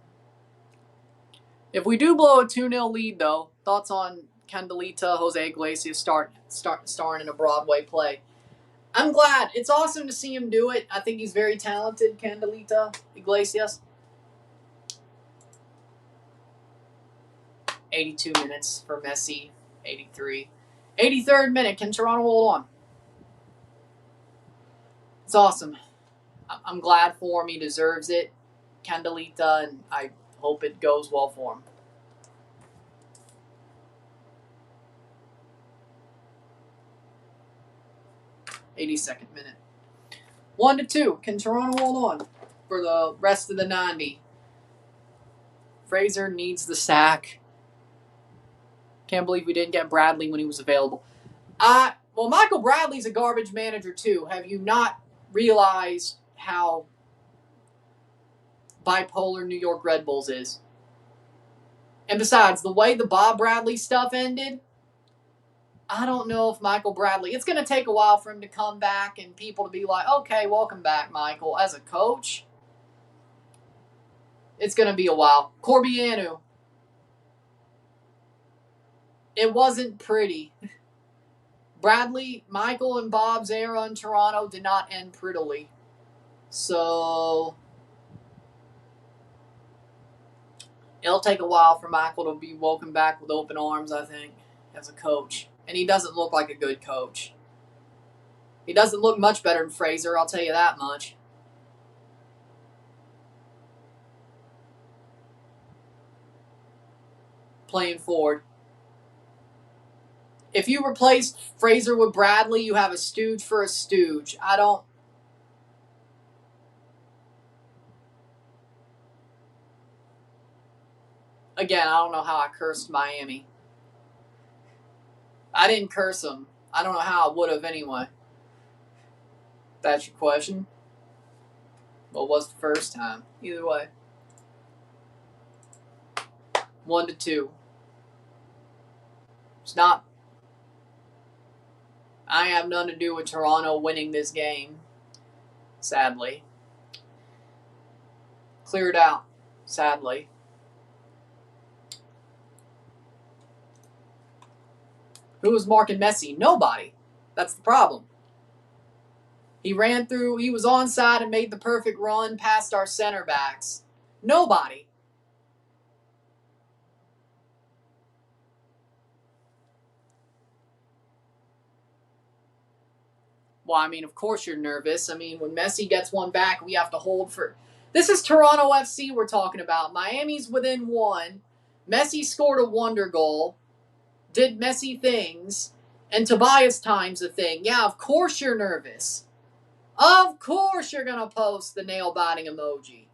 If we do blow a 2-0 lead, though, thoughts on Candelita, Jose Iglesias starring in a Broadway play? I'm glad. It's awesome to see him do it. I think he's very talented, Candelita Iglesias. 82 minutes for Messi. 83. 83rd minute. Can Toronto hold on? It's awesome. I'm glad for him. He deserves it. Candelita, and I hope it goes well for him. '82nd minute. 1-2. Can Toronto hold on for the rest of the 90? Fraser needs the sack. Can't believe we didn't get Bradley when he was available. Well, Michael Bradley's a garbage manager too. Have you not realized how bipolar New York Red Bulls is? And besides, the way the Bob Bradley stuff ended, I don't know if Michael Bradley... It's going to take a while for him to come back and people to be like, okay, welcome back, Michael. As a coach, it's going to be a while. Corbianu. It wasn't pretty. Bradley, Michael, and Bob's era in Toronto did not end prettily. So, It'll take a while for Michael to be woken back with open arms, I think, as a coach. And he doesn't look like a good coach. He doesn't look much better than Fraser, I'll tell you that much. Playing forward. If you replaced Fraser with Bradley, you have a stooge for a stooge. Again, I don't know how I cursed Miami. I didn't curse them. I don't know how I would have anyway. That's your question? Well, it was the first time. Either way. 1-2. It's not. I have nothing to do with Toronto winning this game. Sadly. Cleared out. Sadly. Who was marking Messi? Nobody. That's the problem. He ran through, he was onside and made the perfect run past our center backs. Nobody. Well, I mean, of course you're nervous. I mean, when Messi gets one back, we have to hold for... This is Toronto FC we're talking about. Miami's within one. Messi scored a wonder goal. Did Messi things. And Tobias times a thing. Yeah, of course you're nervous. Of course you're going to post the nail-biting emoji.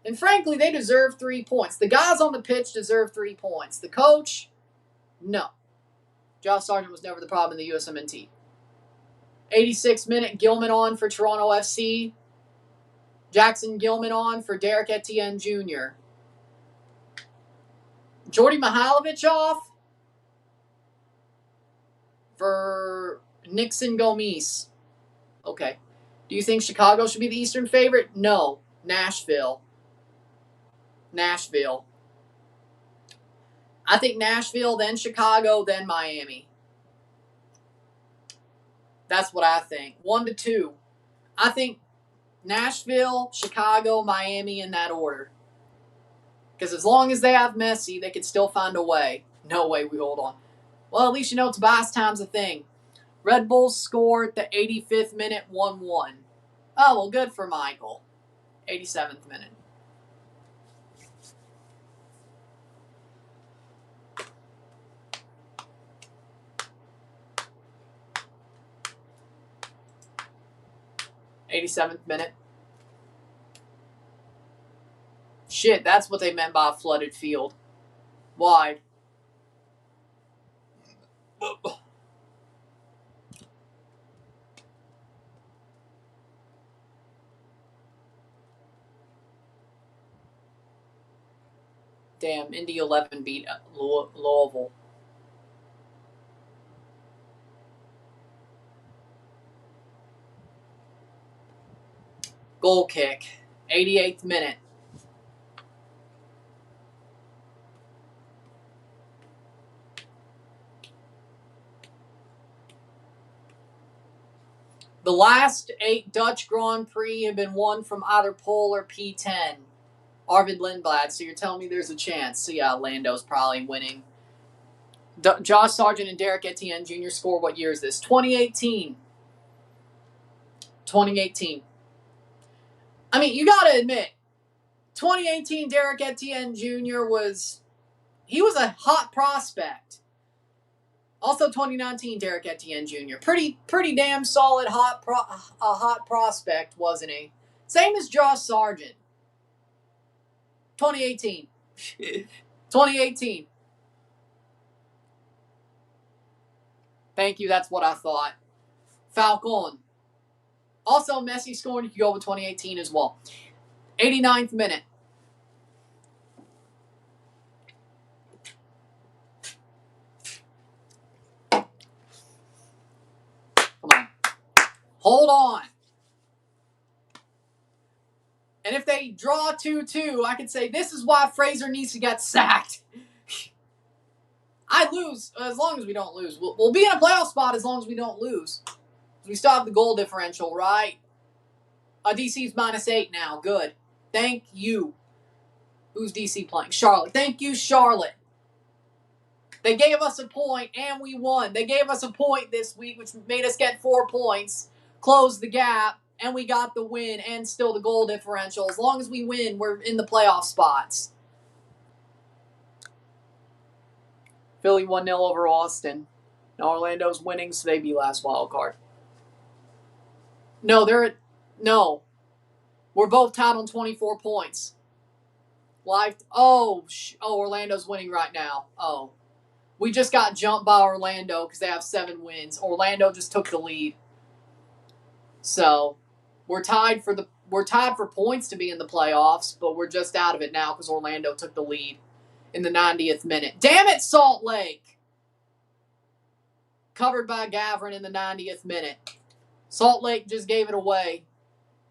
And frankly, they deserve 3 points. The guys on the pitch deserve 3 points. The coach, no. Josh Sargent was never the problem in the USMNT. 86th minute, Gilman on for Toronto FC. Jackson Gilman on for Derek Etienne Jr. Jordy Mihailovic off for Nixon Gomes. Okay. Do you think Chicago should be the Eastern favorite? No. Nashville. I think Nashville, then Chicago, then Miami. That's what I think. 1-2. I think Nashville, Chicago, Miami in that order. Because as long as they have Messi, they can still find a way. No way we hold on. Well, at least you know Tobias time's a thing. Red Bulls score at the 85th minute, 1-1. Oh, well, good for Michael. 87th minute. .87th. Shit, that's what they meant by a flooded field. Wide. Damn, Indy 11 beat Louisville. Goal kick. 88th minute. The last 8 Dutch Grand Prix have been won from either pole or P10. Arvid Lindblad, so you're telling me there's a chance. So yeah, Lando's probably winning. Josh Sargent and Derek Etienne Jr. score. What year is this? 2018. 2018. I mean, you got to admit, 2018 Derek Etienne Jr. was a hot prospect. Also 2019 Derek Etienne Jr. Pretty damn solid hot prospect, wasn't he? Same as Josh Sargent. 2018. 2018. Thank you, that's what I thought. Falcon. Also, Messi scoring, you can go with 2018 as well. 89th minute. Come on. Hold on. And if they draw 2-2, I could say this is why Fraser needs to get sacked. I lose as long as we don't lose. We'll be in a playoff spot as long as we don't lose. We still have the goal differential, right? DC's -8 now. Good. Thank you. Who's DC playing? Charlotte. Thank you, Charlotte. They gave us a point, and we won. They gave us a point this week, which made us get 4 points, closed the gap, and we got the win and still the goal differential. As long as we win, we're in the playoff spots. Philly 1-0 over Austin. Now Orlando's winning, so they be last wild card. No, we're both tied on 24 points. Orlando's winning right now. Oh. We just got jumped by Orlando because they have 7 wins. Orlando just took the lead. So, we're tied for points to be in the playoffs, but we're just out of it now because Orlando took the lead in the 90th minute. Damn it, Salt Lake! Covered by Gavrin in the 90th minute. Salt Lake just gave it away.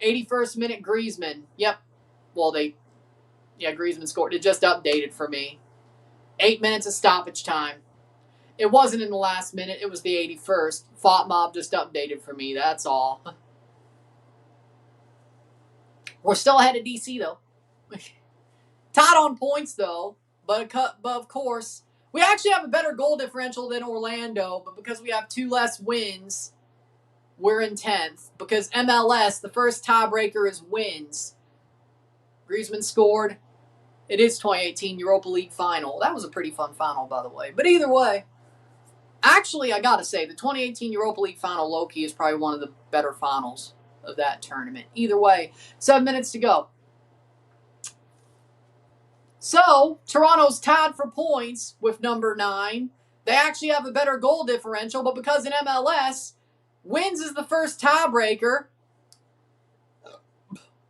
81st minute, Griezmann. Yep. Well, Griezmann scored. It just updated for me. 8 minutes of stoppage time. It wasn't in the last minute. It was the 81st. Fought Mob just updated for me. That's all. We're still ahead of DC, though. Tied on points, though. But of course, we actually have a better goal differential than Orlando. But because we have 2 less wins, we're in 10th. Because MLS, the first tiebreaker is wins. Griezmann scored. It is 2018 Europa League final. That was a pretty fun final, by the way. But either way, actually, I gotta say, the 2018 Europa League final, low-key, is probably one of the better finals of that tournament. Either way, 7 minutes to go. So, Toronto's tied for points with number 9. They actually have a better goal differential, but because in MLS, wins is the first tiebreaker,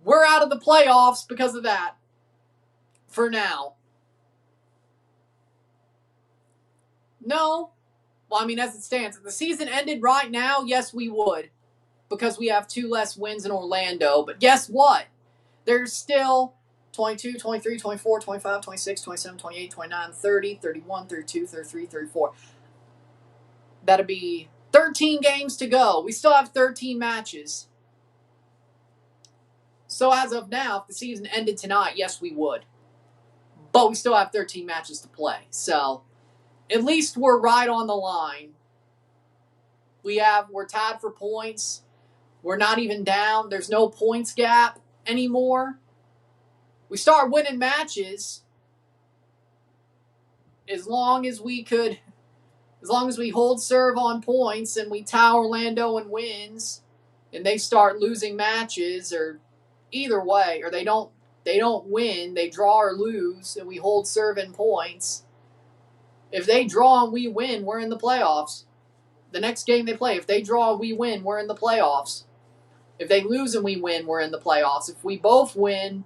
we're out of the playoffs because of that. For now. No. Well, I mean, as it stands, if the season ended right now, yes, we would. Because we have 2 less wins in Orlando. But guess what? There's still 22, 23, 24, 25, 26, 27, 28, 29, 30, 31, 32, 33, 34. That'd be 13 games to go. We still have 13 matches. So as of now, if the season ended tonight, yes, we would. But we still have 13 matches to play. So, at least we're right on the line. We're tied for points. We're not even down. There's no points gap anymore. We start winning matches. As long as we hold serve on points and we tie Orlando and wins, and they start losing matches, or either way, or they don't win, they draw or lose, and we hold serve in points. If they draw and we win, we're in the playoffs. The next game they play, if they draw and we win, we're in the playoffs. If they lose and we win, we're in the playoffs. If we both win,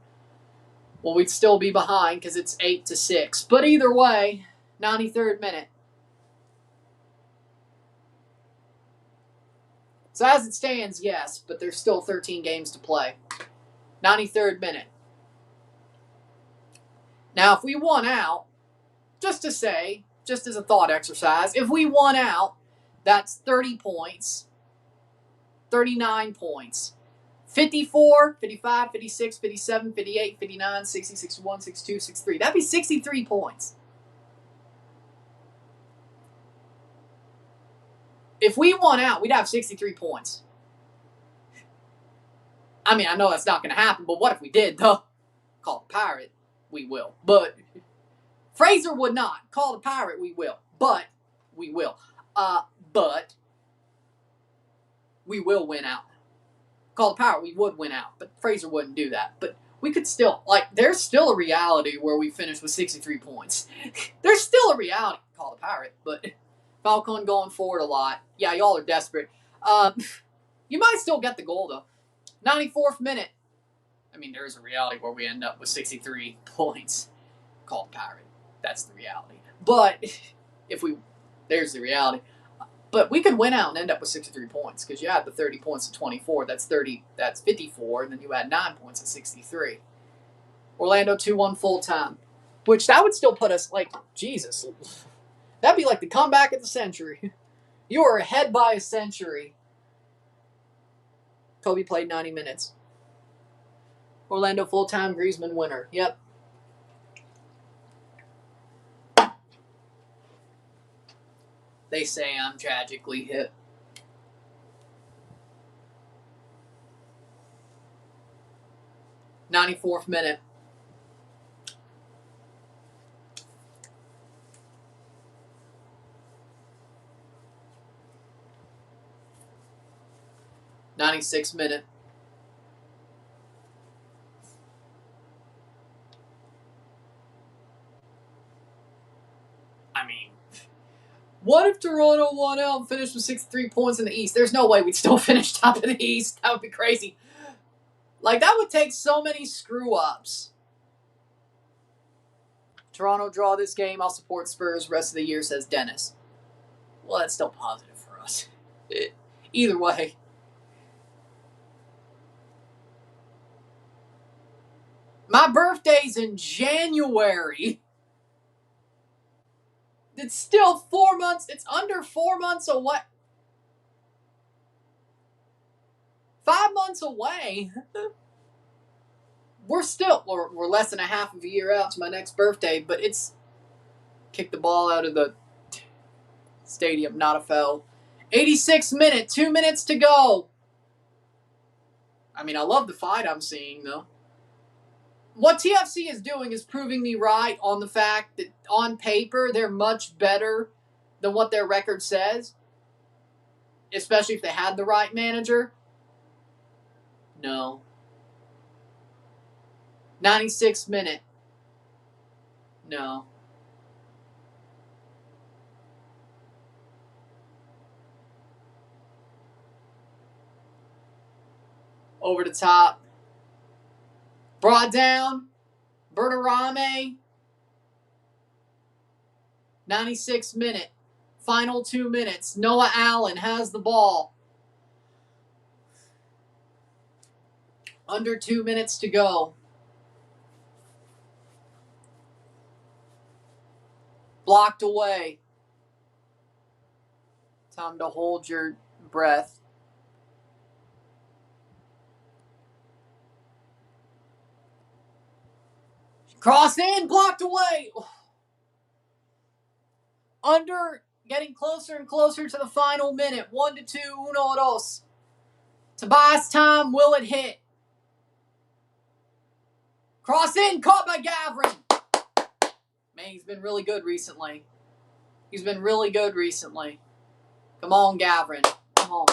well, we'd still be behind because it's 8-6. But either way, 93rd minute. So as it stands, yes, but there's still 13 games to play. 93rd minute. Now, if we won out, just as a thought exercise, if we won out, that's 30 points, 39 points, 54, 55, 56, 57, 58, 59, 60, 61, 62, 63. That'd be 63 points. If we won out, we'd have 63 points. I mean, I know that's not going to happen, but what if we did, though? Call the Pirate, we will. But Fraser would not. Call the Pirate, we will. But we will. But we will win out. Call the Pirate, we would win out. But Fraser wouldn't do that. But we could still, there's still a reality where we finish with 63 points. There's still a reality. Call the Pirate, but Falcon going forward a lot. Yeah, y'all are desperate. You might still get the goal, though. 94th minute. I mean, there is a reality where we end up with 63 points. Call the Pirate. That's the reality. But there's the reality. But we could win out and end up with 63 points because you add the 30 points to 24. That's 54, and then you add 9 points at 63. Orlando 2-1 full time, which that would still put us Jesus. That'd be like the comeback of the century. You are ahead by a century. Kobe played 90 minutes. Orlando full time, Griezmann winner. Yep. They say I'm tragically hip. '94th minute. '96th minute. I mean, what if Toronto won out and finished with 63 points in the East? There's no way we'd still finish top of the East. That would be crazy. Like, that would take so many screw-ups. Toronto draw this game. I'll support Spurs rest of the year, says Dennis. Well, that's still positive for us. Either way. My birthday's in January. It's still 4 months. It's under 4 months away. 5 months away. We're less than a half of a year out to my next birthday, but it's kick the ball out of the stadium, not a foul. 86th minute, 2 minutes to go. I mean, I love the fight I'm seeing, though. What TFC is doing is proving me right on the fact that on paper they're much better than what their record says, especially if they had the right manager. No. 96th minute. No. Over the top. Brought down. Bertarame. 96th minute. Final 2 minutes. Noah Allen has the ball. Under 2 minutes to go. Blocked away. Time to hold your breath. Cross in, blocked away. Under, getting closer and closer to the final minute. 1-2, 1-2. Tobias time, will it hit? Cross in, caught by Gavrin. Man, he's been really good recently. Come on, Gavrin. Come on.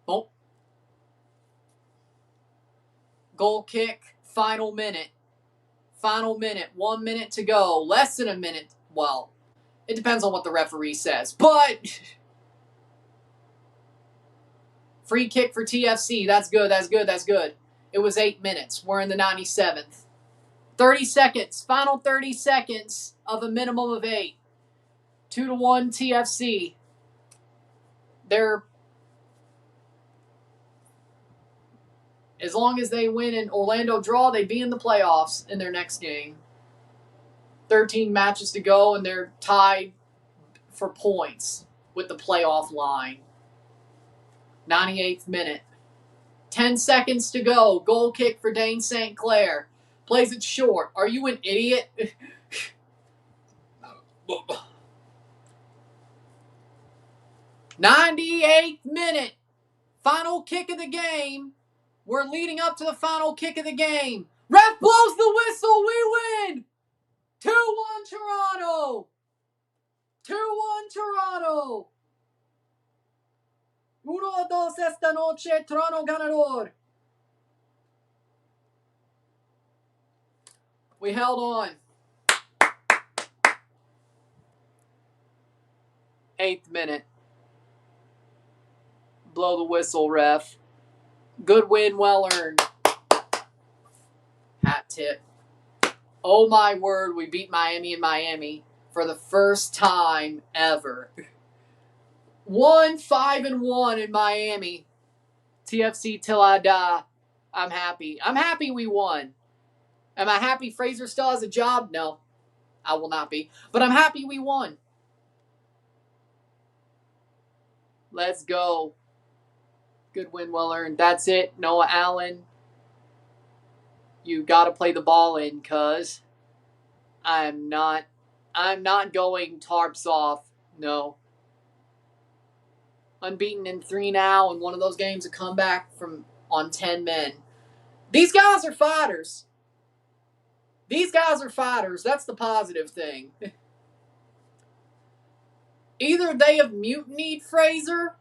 Oh. Goal kick, final minute. 1 minute to go. Less than a minute. Well, it depends on what the referee says. But free kick for TFC. That's good. It was 8 minutes. We're in the 97th. 30 seconds. Final 30 seconds of a minimum of 8. 2-1 TFC. As long as they win and Orlando draw, they'd be in the playoffs in their next game. 13 matches to go, and they're tied for points with the playoff line. 98th minute. 10 seconds to go. Goal kick for Dane St. Clair. Plays it short. Are you an idiot? 98th minute. Final kick of the game. We're leading up to the final kick of the game. Ref blows the whistle. We win. 2-1 Toronto. 2-1 Toronto. 1-2 esta noche. Toronto ganador. We held on. 8th minute. Blow the whistle, ref. Good win, well earned. Hat tip. Oh my word, we beat Miami in Miami for the first time ever. 5-1 in Miami. TFC till I die. I'm happy. I'm happy we won. Am I happy Fraser still has a job? No, I will not be. But I'm happy we won. Let's go. Good win, well earned. That's it. Noah Allen. You got to play the ball in, cuz I'm not I'm not going tarps off. No. Unbeaten in 3 now, and one of those games a comeback from on 10 men. These guys are fighters. These guys are fighters. That's the positive thing. Either they have mutinied Fraser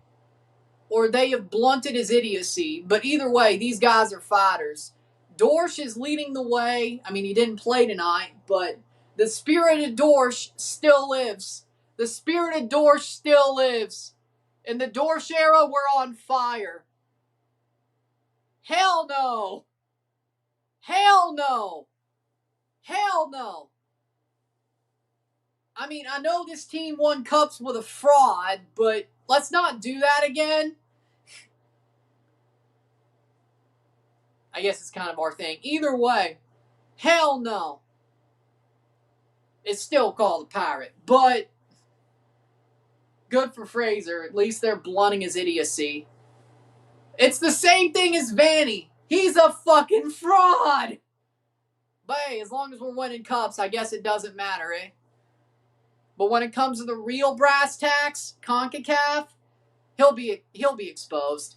or they have blunted his idiocy. But either way, these guys are fighters. Dorsch is leading the way. I mean, he didn't play tonight, but the spirit of Dorsch still lives. The spirit of Dorsch still lives. In the Dorsch era, we're on fire. Hell no. Hell no. Hell no. I mean, I know this team won cups with a fraud, but let's not do that again. I guess it's kind of our thing. Either way, hell no. It's still called a pirate, but good for Fraser. At least they're blunting his idiocy. It's the same thing as Vanny. He's a fucking fraud. But hey, as long as we're winning cups, I guess it doesn't matter, eh? But when it comes to the real brass tacks, CONCACAF, he'll be exposed.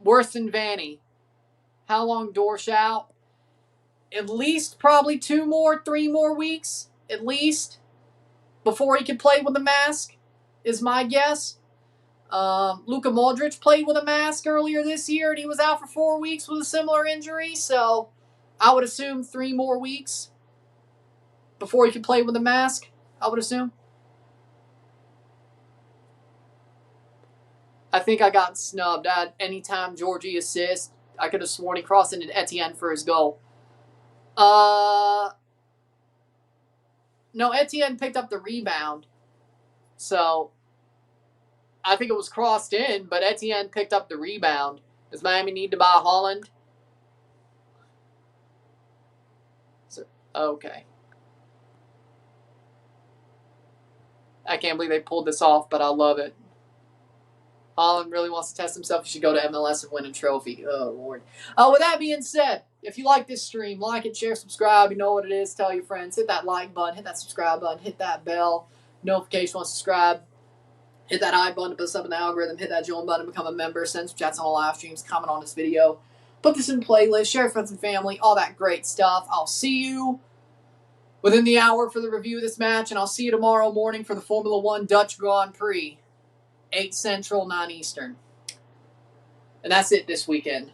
Worse than Vanny. How long Dorsch out? At least probably 2 more, 3 more weeks, at least, before he can play with a mask, is my guess. Luka Modric played with a mask earlier this year, and he was out for 4 weeks with a similar injury, so I would assume 3 more weeks before he can play with a mask, I would assume. I think I got snubbed. Anytime Georgie assists, I could have sworn he crossed into Etienne for his goal. No, Etienne picked up the rebound. So, I think it was crossed in, but Etienne picked up the rebound. Does Miami need to buy Holland? So, okay. I can't believe they pulled this off, but I love it. Holland really wants to test himself. He should go to MLS and win a trophy. Oh, Lord. With that being said, if you like this stream, like it, share, subscribe. You know what it is. Tell your friends. Hit that like button. Hit that subscribe button. Hit that bell. Notification on subscribe. Hit that I button to put us up in the algorithm. Hit that join button to become a member. Send some chats on all live streams. Comment on this video. Put this in playlist. Share with friends and family. All that great stuff. I'll see you within the hour for the review of this match, and I'll see you tomorrow morning for the Formula 1 Dutch Grand Prix. 8 Central, 9 Eastern. And that's it this weekend.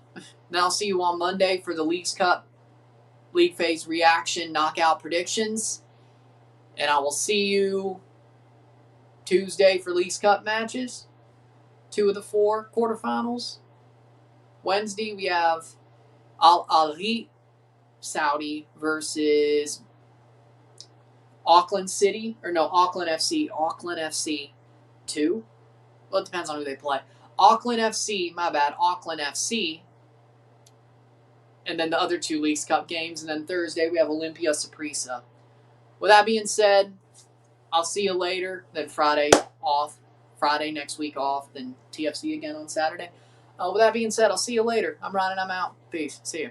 Then I'll see you on Monday for the Leagues Cup League Phase Reaction Knockout Predictions. And I will see you Tuesday for Leagues Cup matches. 2 of the 4 quarterfinals. Wednesday we have Al Ahly Saudi versus Auckland City. Or no, Auckland FC. Auckland FC 2. Well, it depends on who they play. Auckland FC, my bad. Auckland FC. And then the other 2 Leagues Cup games. And then Thursday we have Olympia Saprissa. With that being said, I'll see you later. Then Friday off. Friday next week off. Then TFC again on Saturday. With that being said, I'll see you later. I'm Ryan and I'm out. Peace. See you.